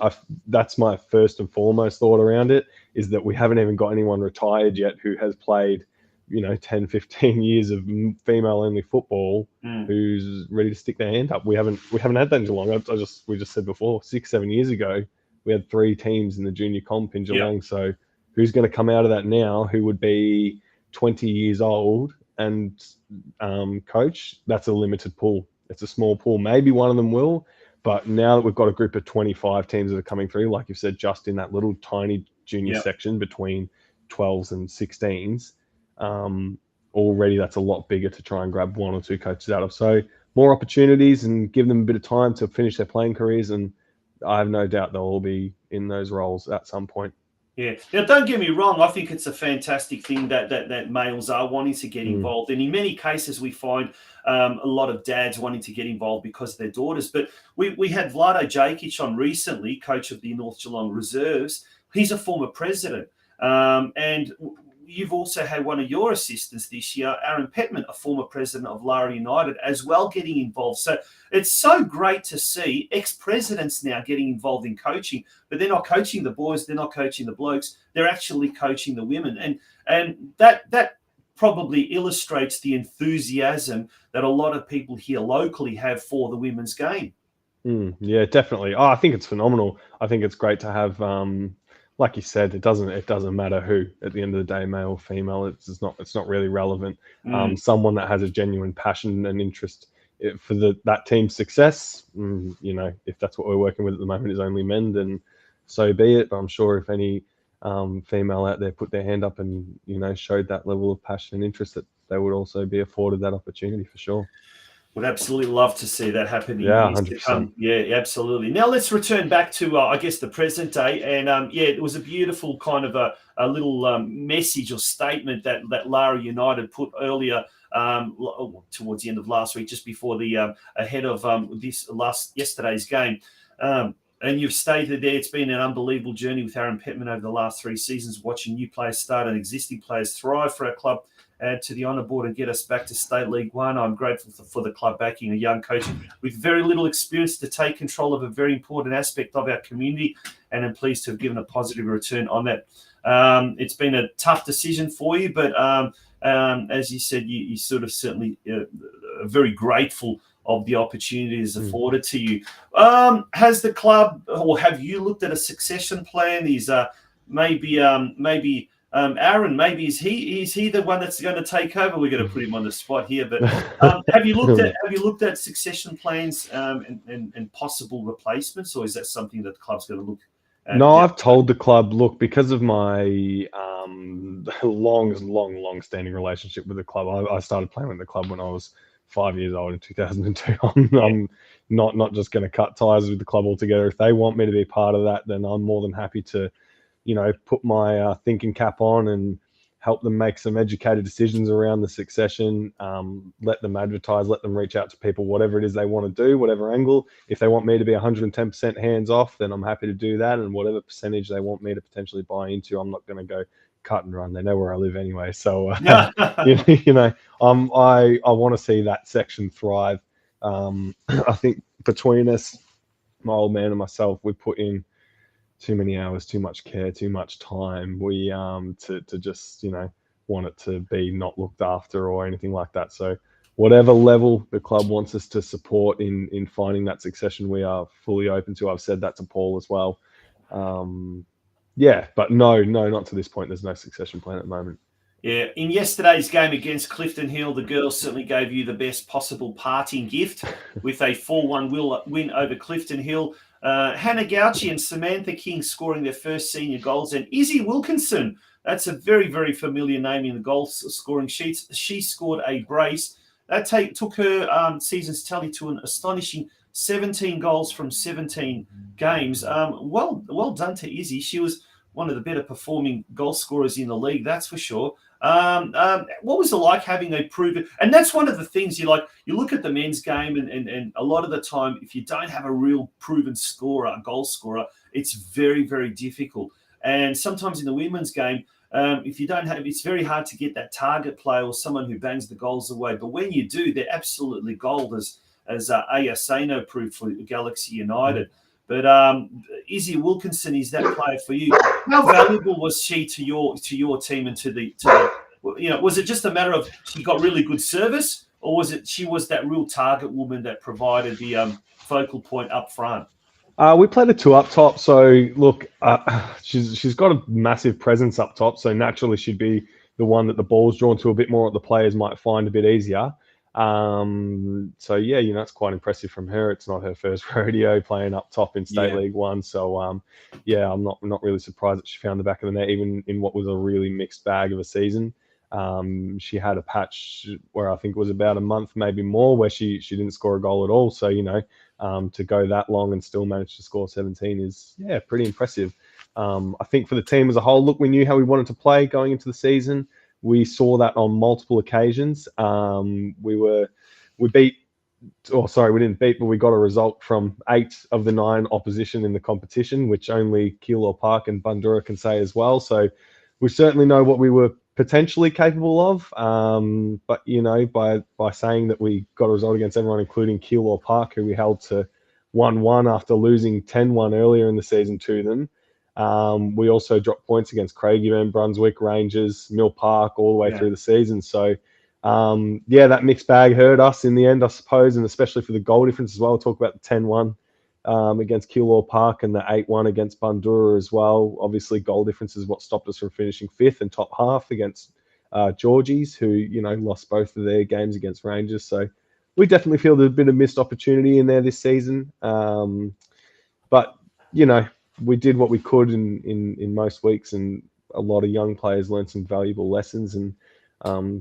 That's my first and foremost thought around it, is that we haven't even got anyone retired yet who has played 10, 15 years of female-only football, who's ready to stick their hand up. We haven't had that in Geelong. We just said before, 6-7 years ago, we had 3 teams in the junior comp in Geelong. Yep. So who's going to come out of that now who would be 20 years old and coach? That's a limited pool. It's a small pool. Maybe one of them will, but now that we've got a group of 25 teams that are coming through, like you've said, just in that little tiny junior section between 12s and 16s, already that's a lot bigger to try and grab 1 or 2 coaches out of. So more opportunities and give them a bit of time to finish their playing careers, and I have no doubt they'll all be in those roles at some point. Yeah. Now, don't get me wrong. I think it's a fantastic thing that males are wanting to get involved. And in many cases, we find a lot of dads wanting to get involved because of their daughters. But we had Vlado Jakic on recently, coach of the North Geelong Reserves. He's a former president. And you've also had one of your assistants this year, Aaron Petman, a former president of Lara United, as well, getting involved. So it's so great to see ex-presidents now getting involved in coaching, but they're not coaching the boys, they're not coaching the blokes, they're actually coaching the women. And that probably illustrates the enthusiasm that a lot of people here locally have for the women's game. Yeah, definitely. I think it's phenomenal. I think it's great to have... like you said, it doesn't matter who at the end of the day, male or female. It's not really relevant. Someone that has a genuine passion and interest for that team's success, if that's what we're working with at the moment is only men, then so be it. But I'm sure if any female out there put their hand up and showed that level of passion and interest, that they would also be afforded that opportunity for sure. Would absolutely love to see that happen. Yeah, 100%. Yeah, absolutely. Now let's return back to, I guess, the present day. And it was a beautiful kind of a little message or statement that Lara United put earlier towards the end of last week, just before the ahead of yesterday's game. And you've stated there it's been an unbelievable journey with Aaron Petman over the last 3 seasons, watching new players start and existing players thrive for our club, add to the honour board and get us back to State League One. I'm grateful for the club backing a young coach with very little experience to take control of a very important aspect of our community, and I'm pleased to have given a positive return on that. It's been a tough decision for you, but as you said, you sort of certainly very grateful of the opportunities afforded to you. Has the club, or have you looked at a succession plan? Is maybe Aaron, maybe is he the one that's going to take over? We're going to put him on the spot here, but have you looked at succession plans and possible replacements, or is that something that the club's going to look at? No, I've told the club, look, because of my long-standing relationship with the club. I started playing with the club when I was 5 years old in 2002. I'm not just going to cut ties with the club altogether. If they want me to be part of that, then I'm more than happy to, put my thinking cap on and help them make some educated decisions around the succession. Let them advertise, let them reach out to people, whatever it is they want to do, whatever angle. If they want me to be 110% hands off, then I'm happy to do that. And whatever percentage they want me to potentially buy into, I'm not going to go cut and run. They know where I live anyway. So, I want to see that section thrive. I think between us, my old man and myself, we put in too many hours, too much care, too much time. We to just want it to be not looked after or anything like that. So whatever level the club wants us to support in finding that succession, we are fully open to. I've said that to Paul as well. Yeah, but no, not to this point. There's no succession plan at the moment. Yeah, in yesterday's game against Clifton Hill, the girls certainly gave you the best possible parting gift with a 4-1 win over Clifton Hill. Hannah Gauchi and Samantha King scoring their first senior goals, and Izzy Wilkinson, that's a very, very familiar name in the goal scoring sheets. She scored a brace. That took her season's tally to an astonishing 17 goals from 17 games. Well done to Izzy. She was one of the better performing goal scorers in the league, that's for sure. What was it like having a proven? And that's one of the things you look at the men's game, and a lot of the time, if you don't have a real proven goal scorer, it's very, very difficult. And sometimes in the women's game, if you don't have, it's very hard to get that target player or someone who bangs the goals away. But when you do, they're absolutely gold, as Ayaseno proved for Galaxy United. But Izzy Wilkinson is that player for you. How valuable was she to your team and to the was it just a matter of she got really good service, or was it she was that real target woman that provided the focal point up front? We played a 2 up top, so look, she's got a massive presence up top, so naturally she'd be the one that the ball's drawn to a bit more, that the players might find a bit easier. So yeah, it's quite impressive from her. It's not her first rodeo playing up top in State League One. So yeah, I'm not really surprised that she found the back of the net, even in what was a really mixed bag of a season. She had a patch where I think it was about a month, maybe more, where she didn't score a goal at all. So to go that long and still manage to score 17 is pretty impressive. I think for the team as a whole, look, we knew how we wanted to play going into the season. We saw that on multiple occasions. We didn't beat, but we got a result from 8 of the 9 opposition in the competition, which only Keilor Park and Bundoora can say as well. So we certainly know what we were potentially capable of. But by saying that we got a result against everyone, including Keilor Park, who we held to 1-1 after losing 10-1 earlier in the season to them. We also dropped points against Craigieburn, Brunswick, Rangers, Mill Park all the way through the season. So, that mixed bag hurt us in the end, I suppose, and especially for the goal difference as well. We'll talk about the 10-1 against Keilor Park and the 8-1 against Bundoora as well. Obviously, goal difference is what stopped us from finishing 5th and top half against Georgies, who, lost both of their games against Rangers. So we definitely feel there's been a missed opportunity in there this season. But, we did what we could in most weeks, and a lot of young players learned some valuable lessons, and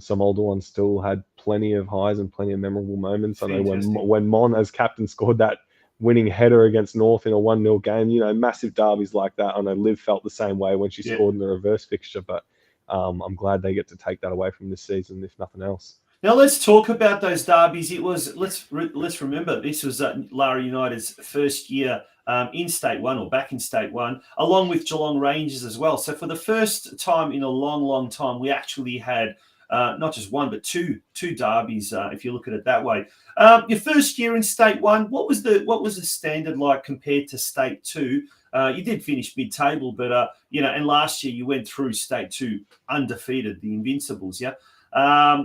some older ones still had plenty of highs and plenty of memorable moments. Fantastic. I know when Mon as captain scored that winning header against North in a 1-0 game, massive derbies like that. I know Liv felt the same way when she scored in the reverse fixture, but I'm glad they get to take that away from this season, if nothing else. Now let's talk about those derbies. It was let's remember this was Lara United's first year in State 1 or back in State 1, along with Geelong Rangers as well. So for the first time in a long, long time, we actually had not just one, but two derbies, if you look at it that way. Your first year in State 1, what was the standard like compared to State 2? You did finish mid-table, but and last year you went through State 2 undefeated, the Invincibles, yeah.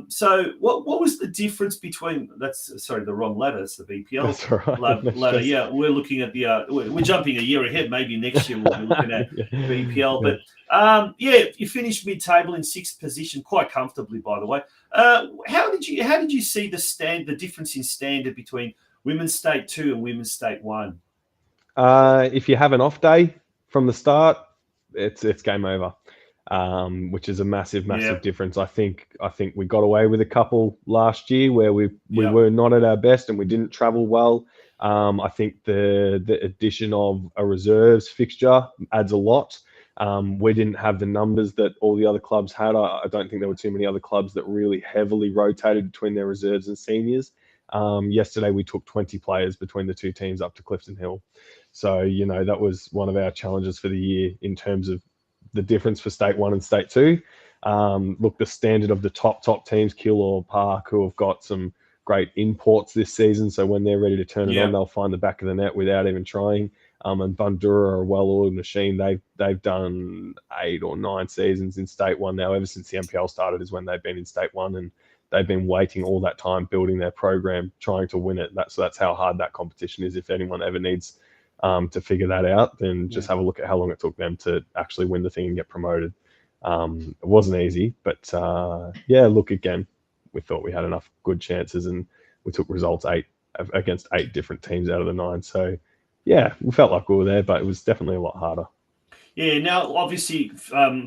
So what was the difference between the wrong ladder, it's the BPL. That's all right. Ladder. Yeah, we're looking at the we're jumping a year ahead. Maybe next year we'll be looking at BPL. But you finished mid-table in 6th position quite comfortably, by the way. How did you see the difference in standard between Women's State 2 and Women's State 1? If you have an off day from the start, it's game over. Which is a massive difference. I think we got away with a couple last year where we were not at our best and we didn't travel well. I think the addition of a reserves fixture adds a lot. We didn't have the numbers that all the other clubs had. I don't think there were too many other clubs that really heavily rotated between their reserves and seniors. Yesterday we took 20 players between the two teams up to Clifton Hill. So, that was one of our challenges for the year in terms of the difference for State 1 and State 2. Look, the standard of the top teams, Keilor Park, who have got some great imports this season. So when they're ready to turn it on, they'll find the back of the net without even trying. And Bundoora are a well-oiled machine. They've done 8 or 9 seasons in State 1 now. Ever since the NPL started is when they've been in State 1, and they've been waiting all that time, building their program, trying to win it. That's how hard that competition is. If anyone ever needs to figure that out, then just have a look at how long it took them to actually win the thing and get promoted. It wasn't easy, but look, again, we thought we had enough good chances and we took results 8 against 8 different teams out of the 9. So we felt like we were there, but it was definitely a lot harder. Yeah, now obviously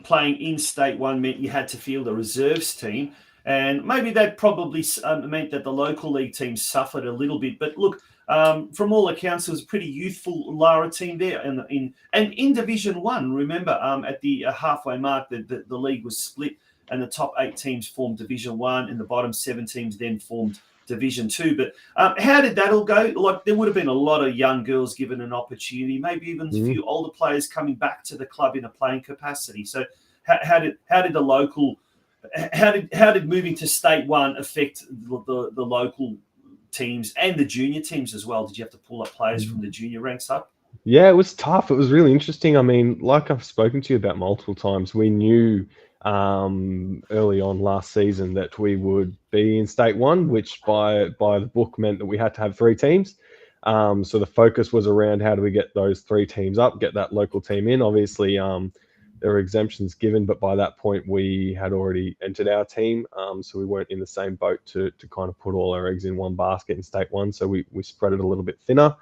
playing in State 1 meant you had to field a reserves team, and maybe that probably meant that the local league team suffered a little bit. But look, from all accounts, it was a pretty youthful Lara team there, and in Division 1. Remember, at the halfway mark, the league was split, and the top 8 teams formed Division 1, and the bottom 7 teams then formed Division 2. But how did that all go? Like, there would have been a lot of young girls given an opportunity, maybe even a few older players coming back to the club in a playing capacity. So how did the local, how did moving to State 1 affect the local teams and the junior teams as well? Did you have to pull up players from the junior ranks up? Yeah, it was tough. It was really interesting. I mean, like I've spoken to you about multiple times, we knew early on last season that we would be in State 1, which by the book meant that we had to have 3 teams. So the focus was around how do we get those 3 teams up, get that local team in. Obviously, there were exemptions given, but by that point we had already entered our team. So we weren't in the same boat to kind of put all our eggs in one basket in State 1. So we spread it a little bit thinner,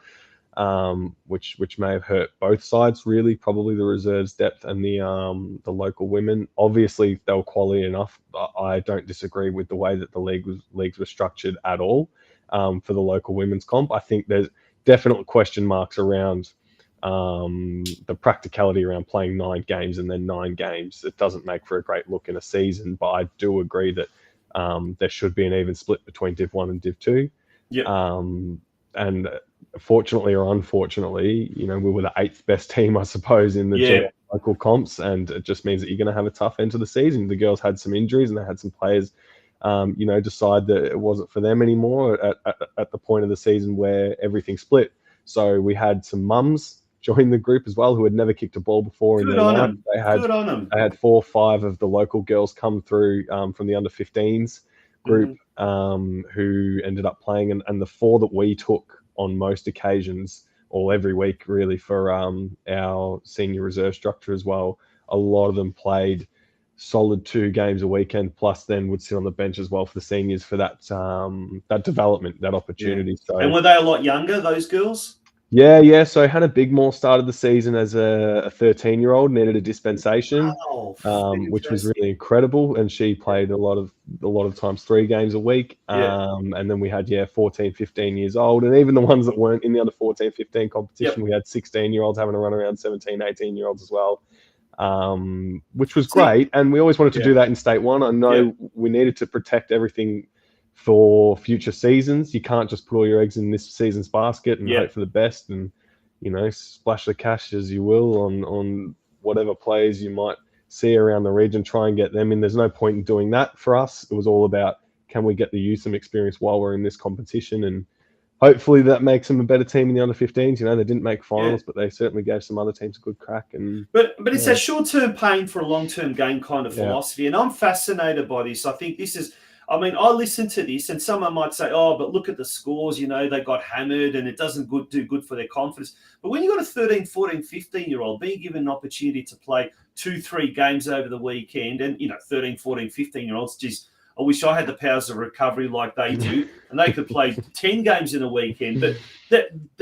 which may have hurt both sides, really, probably the reserves depth and the local women. Obviously, they were quality enough. I don't disagree with the way that the leagues were structured at all for the local women's comp. I think there's definite question marks around the practicality around playing 9 games and then 9 games. It doesn't make for a great look in a season, but I do agree that there should be an even split between Div 1 and Div 2. Yeah. And fortunately or unfortunately, we were the 8th best team, I suppose, in the local comps, and it just means that you're going to have a tough end to the season. The girls had some injuries and they had some players, decide that it wasn't for them anymore at the point of the season where everything split. So we had some mums join the group as well who had never kicked a ball before in their life. Good on them. They had 4 or 5 of the local girls come through from the under 15s group who ended up playing, and the 4 that we took on most occasions, or every week really, for our senior reserve structure as well, a lot of them played solid 2 games a weekend, plus then would sit on the bench as well for the seniors for that development, that opportunity. So, and were they a lot younger, those girls? Yeah. So Hannah Bigmore started the season as a 13-year-old, needed a dispensation, which was really incredible. And she played a lot of times 3 games a week. And then we had 14, 15 years old, and even the ones that weren't in the under 14, 15 competition, we had 16-year-olds having a run around 17, 18-year-olds as well, which was great. And we always wanted to do that in State 1. I know we needed to protect everything for future seasons. You can't just put all your eggs in this season's basket and hope for the best. And splash the cash as you will on whatever players you might see around the region, try and get them in. There's no point in doing that for us. It was all about, can we get the youth some experience while we're in this competition? And hopefully that makes them a better team in the under-15s. They didn't make finals, but they certainly gave some other teams a good crack. But it's a short-term pain for a long-term gain kind of philosophy. And I'm fascinated by this. I think this is, I listen to this and someone might say, oh, but look at the scores, they got hammered and it doesn't do good for their confidence. But when you've got a 13, 14, 15-year-old being given an opportunity to play 2-3 games over the weekend and, 13, 14, 15-year-olds, geez, I wish I had the powers of recovery like they do, and they could play 10 games in a weekend. But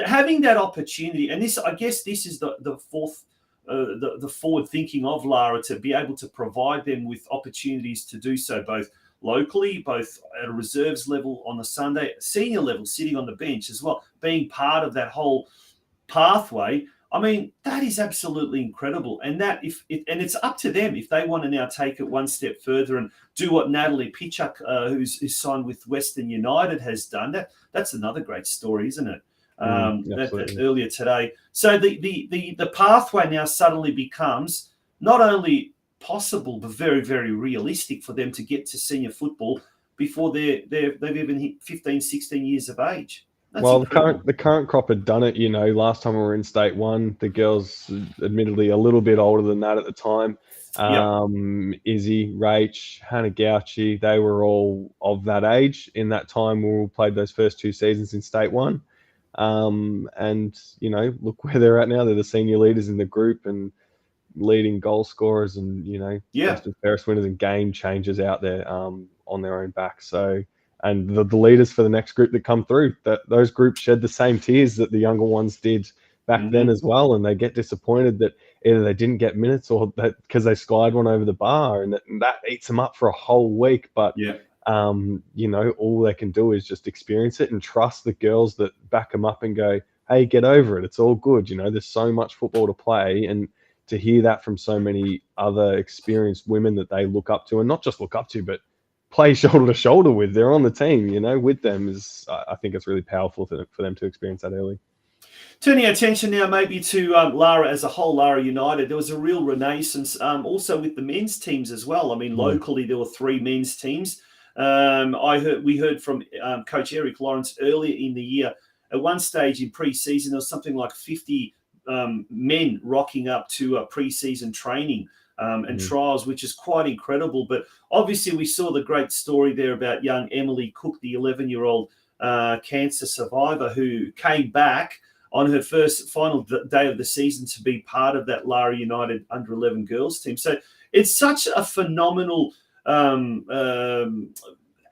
having that opportunity, and this, I guess, this is the fourth, the forward thinking of Lara, to be able to provide them with opportunities to do so, both locally, both at a reserves level on the Sunday, senior level, sitting on the bench as well, being part of that whole pathway. That is absolutely incredible. And and it's up to them if they want to now take it one step further and do what Natalie Pitchuk, who's signed with Western United, has done. That's another great story, isn't it? That earlier today. So the pathway now suddenly becomes not only possible, but very, very realistic for them to get to senior football before they've even hit 15, 16 years of age. That's incredible. The current crop had done it. Last time we were in State 1, the girls, admittedly a little bit older than that at the time. Izzy, Rach, Hannah Gauchi, they were all of that age in that time when we played those first 2 seasons in State 1. And look where they're at now. They're the senior leaders in the group and leading goal scorers and best and fairest winners and game changers out there on their own back. So, and the leaders for the next group that come through, those groups shed the same tears that the younger ones did back then as well, and they get disappointed that either they didn't get minutes or that because they skied one over the bar, and that eats them up for a whole week. But all they can do is just experience it and trust the girls that back them up and go, hey, get over it, it's all good. There's so much football to play, and to hear that from so many other experienced women that they look up to, and not just look up to, but play shoulder to shoulder with. They're on the team, with them. I think it's really powerful for them to experience that early. Turning our attention now maybe to Lara as a whole, Lara United, there was a real renaissance also with the men's teams as well. Locally, there were 3 men's teams. We heard from Coach Eric Lawrence earlier in the year. At one stage in pre-season, there was something like 50 men rocking up to pre-season training and trials, which is quite incredible. But obviously we saw the great story there about young Emily Cook, the 11-year-old cancer survivor who came back on her final day of the season to be part of that Lara United under-11 girls team. So it's such a phenomenal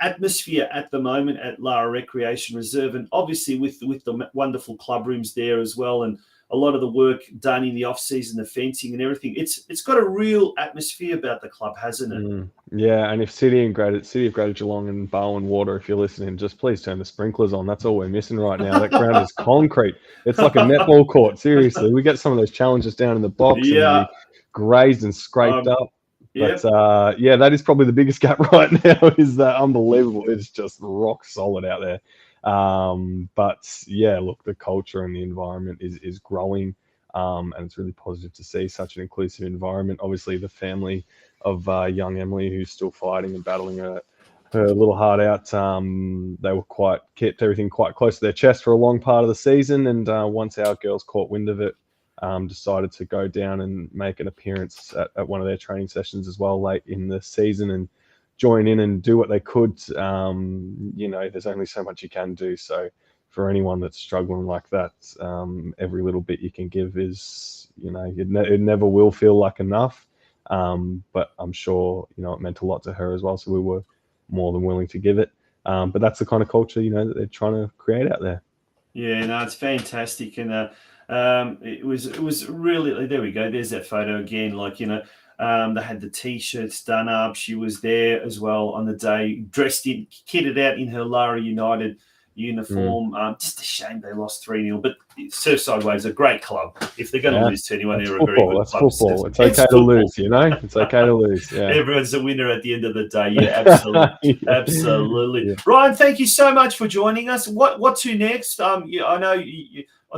atmosphere at the moment at Lara Recreation Reserve, and obviously with the wonderful club rooms there as well, and a lot of the work done in the off-season, the fencing and everything. It's got a real atmosphere about the club, hasn't it? Yeah, and if City of Greater Geelong and Barwon Water, if you're listening, just please turn the sprinklers on. That's all we're missing right now. That ground is concrete. It's like a netball court, seriously. We get some of those challenges down in the box and grazed and scraped up. But that is probably the biggest gap right now, is that unbelievable. It's just rock solid out there. But yeah, look, the culture and the environment is growing, and it's really positive to see such an inclusive environment. Obviously, the family of young Emily, who's still fighting and battling her little heart out, they were kept everything quite close to their chest for a long part of the season, and once our girls caught wind of it, decided to go down and make an appearance at one of their training sessions as well late in the season and join in and do what they could. There's only so much you can do. So for anyone that's struggling like that, every little bit you can give is, it never will feel like enough. But I'm sure, it meant a lot to her as well. So we were more than willing to give it. But that's the kind of culture, that they're trying to create out there. Yeah, no, it's fantastic. And it was really, there we go. There's that photo again. They had the T-shirts done up. She was there as well on the day, kitted out in her Lara United uniform. Just a shame they lost 3-0. But Surfside Waves are a great club. If they're going to lose to anyone, they're a very good club. Football. It's okay to lose, It's okay to lose. Yeah. Everyone's a winner at the end of the day. Yeah, absolutely. Absolutely. Yeah. Ryan, thank you so much for joining us. What to next? I know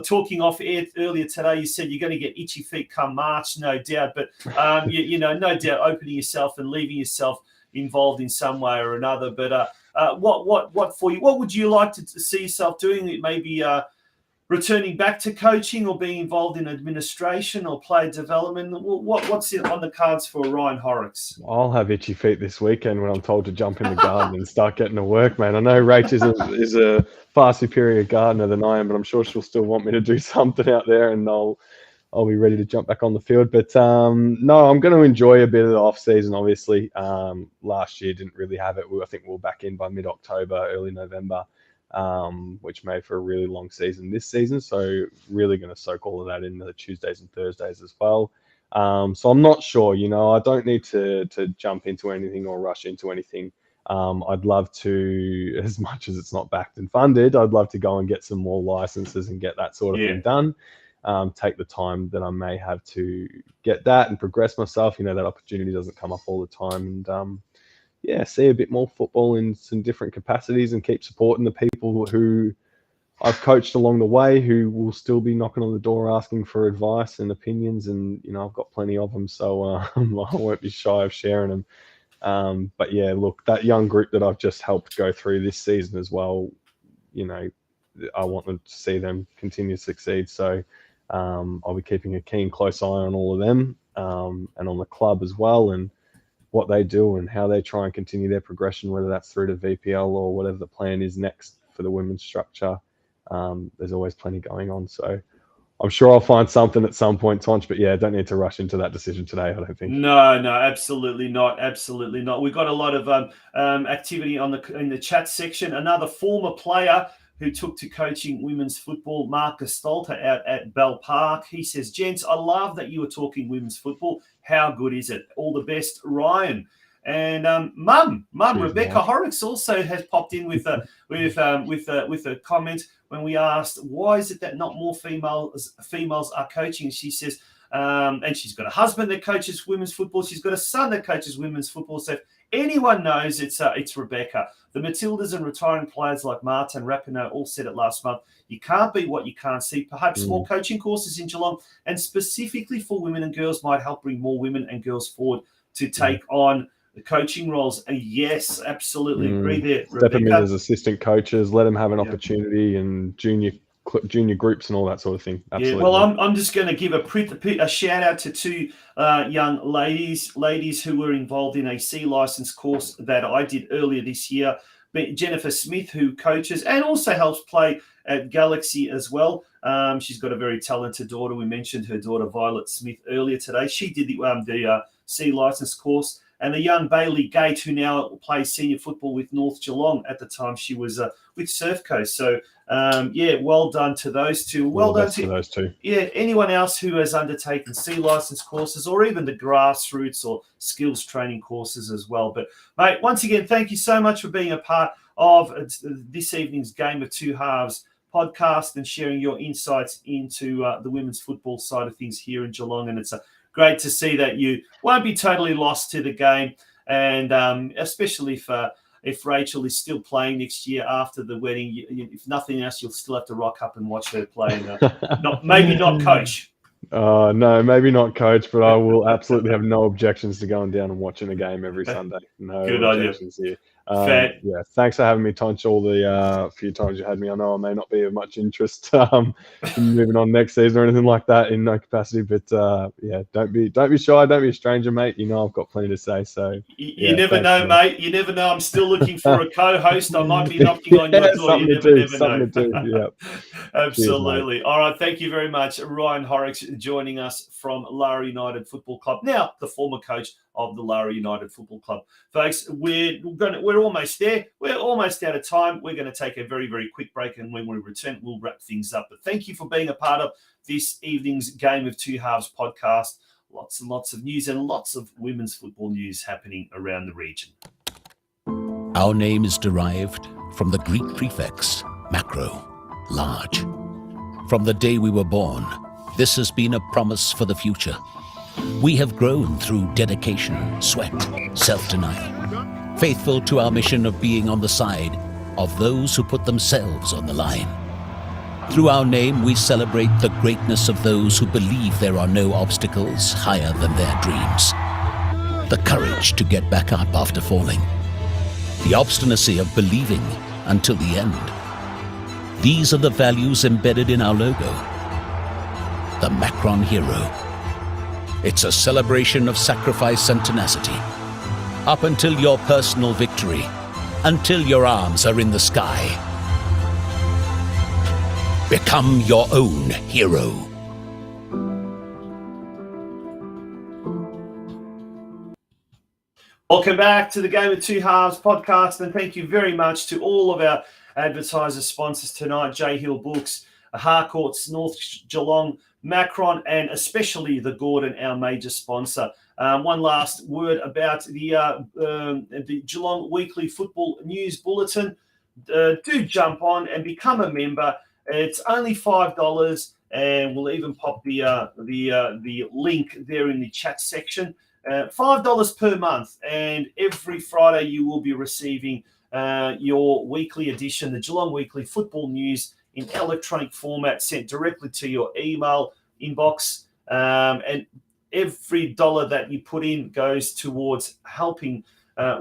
talking off air earlier today, you said you're going to get itchy feet come March, no doubt. But no doubt, opening yourself and leaving yourself involved in some way or another. But what for you? What would you like to see yourself doing? It maybe returning back to coaching or being involved in administration or player development? What's on the cards for RYAN HORROCKS? I'll have itchy feet this weekend when I'm told to jump in the garden and start getting to work, man. I know Rach is a far superior gardener than I am, but I'm sure she'll still want me to do something out there, and I'll be ready to jump back on the field. But no, I'm going to enjoy a bit of the off season. Obviously, last year didn't really have it. I think we were back in by mid-October, early November. Which made for a really long season this season. So really going to soak all of that in the Tuesdays and Thursdays as well. So I'm not sure, I don't need to jump into anything or rush into anything. I'd love to, as much as it's not backed and funded, I'd love to go and get some more licenses and get that sort of thing done. Take the time that I may have to get that and progress myself. That opportunity doesn't come up all the time. And see a bit more football in some different capacities and keep supporting the people who I've coached along the way, who will still be knocking on the door asking for advice and opinions. And, I've got plenty of them, so I won't be shy of sharing them. But yeah, look, that young group that I've just helped go through this season as well, I want them to see them continue to succeed. So I'll be keeping a keen, close eye on all of them and on the club as well, and what they do and how they try and continue their progression, whether that's through to VPL or whatever the plan is next for the women's structure. There's always plenty going on. So I'm sure I'll find something at some point, Tonch, but yeah, don't need to rush into that decision today, I don't think. No, absolutely not. Absolutely not. We've got a lot of activity in the chat section. Another former player who took to coaching women's football, Mark Gestolter out at Bell Park. He says, gents, I love that you were talking women's football. How good is it? All the best, Ryan. And Mum, Rebecca Horrocks also has popped in with a comment when we asked, why is it that not more females are coaching? She says, and she's got a husband that coaches women's football. She's got a son that coaches women's football. So if anyone knows, it's Rebecca. The Matildas and retiring players like Martin Rapinoe all said it last month. You can't beat what you can't see. Perhaps more coaching courses in Geelong, and specifically for women and girls, might help bring more women and girls forward to take on the coaching roles. And yes, absolutely agree there, Step them in Rebecca. as assistant coaches, let them have an opportunity, and junior groups and all that sort of thing. Absolutely. Yeah, well, I'm just going to give a shout out to two young ladies who were involved in a C license course that I did earlier this year. Jennifer Smith, who coaches and also helps play at Galaxy as well. She's got a very talented daughter. We mentioned her daughter Violet Smith earlier today. She did the C license course. And the young Bailey Gate, who now plays senior football with North Geelong. At the time, she was with Surf Coast. So, well done to those two. Well done to those two. Yeah, anyone else who has undertaken C license courses or even the grassroots or skills training courses as well. But, mate, once again, thank you so much for being a part of this evening's Game of Two Halves podcast and sharing your insights into the women's football side of things here in Geelong. And it's great to see that you won't be totally lost to the game, and especially if Rachel is still playing next year after the wedding. If nothing else, you'll still have to rock up and watch her play. Maybe not coach. No, maybe not coach, but I will absolutely have no objections to going down and watching a game every Sunday. No Good objections idea. Here. Yeah, thanks for having me, Tonch, all the few times you had me. I know I may not be of much interest in moving on next season or anything like that in no capacity, but don't be shy, don't be a stranger, mate. I've got plenty to say. So you never know, mate. You never know. I'm still looking for a co-host. I might be knocking on your door. Something to do. Yeah, absolutely. Cheers, all right, thank you very much, RYAN HORROCKS, joining us from Lara United Football Club. Now, the former coach of the Lara United Football Club. Folks, we're almost there. We're almost out of time. We're going to take a very, very quick break, and when we return, we'll wrap things up. But thank you for being a part of this evening's Game of Two Halves podcast. Lots and lots of news and lots of women's football news happening around the region. Our name is derived from the Greek prefix, macro, large. From the day we were born, this has been a promise for the future. We have grown through dedication, sweat, self-denial, faithful to our mission of being on the side of those who put themselves on the line. Through our name, we celebrate the greatness of those who believe there are no obstacles higher than their dreams. The courage to get back up after falling. The obstinacy of believing until the end. These are the values embedded in our logo. The Macron Hero. It's a celebration of sacrifice and tenacity. Up until your personal victory, until your arms are in the sky. Become your own hero. Welcome back to the Game of Two Halves podcast, and thank you very much to all of our advertiser sponsors tonight, J Hill Books, Harcourts, North Geelong, Macron, and especially the Gordon, our major sponsor. One last word about the Geelong Weekly Football News Bulletin. Do jump on and become a member. It's only $5, and we'll even pop the link there in the chat section. $5 per month, and every Friday you will be receiving your weekly edition, the Geelong Weekly Football News, in electronic format, sent directly to your email inbox. And every dollar that you put in goes towards helping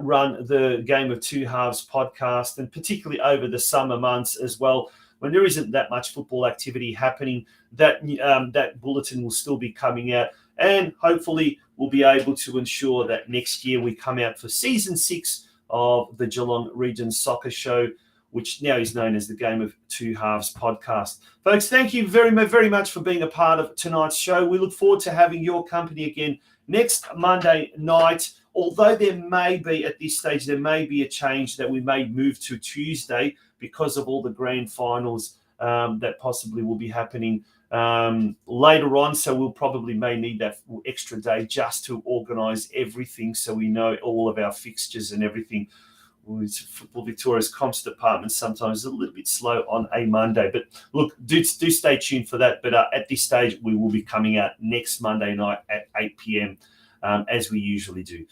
run the Game of Two Halves podcast, and particularly over the summer months as well, when there isn't that much football activity happening. That bulletin will still be coming out, and hopefully we'll be able to ensure that next year we come out for season 6 of the Geelong Region Soccer Show, which now is known as the Game of Two Halves podcast. Folks, thank you very, very much for being a part of tonight's show. We look forward to having your company again next Monday night. Although there may be, at this stage, there may be a change that we may move to Tuesday because of all the grand finals that possibly will be happening later on. So we'll probably may need that extra day just to organise everything, so we know all of our fixtures and everything. Football Victoria's comps department sometimes is a little bit slow on a Monday, but look, do stay tuned for that. But at this stage, we will be coming out next Monday night at 8 p.m. As we usually do.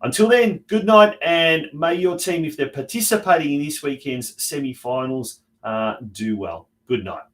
Until then, good night, and may your team, if they're participating in this weekend's semi-finals, do well. Good night.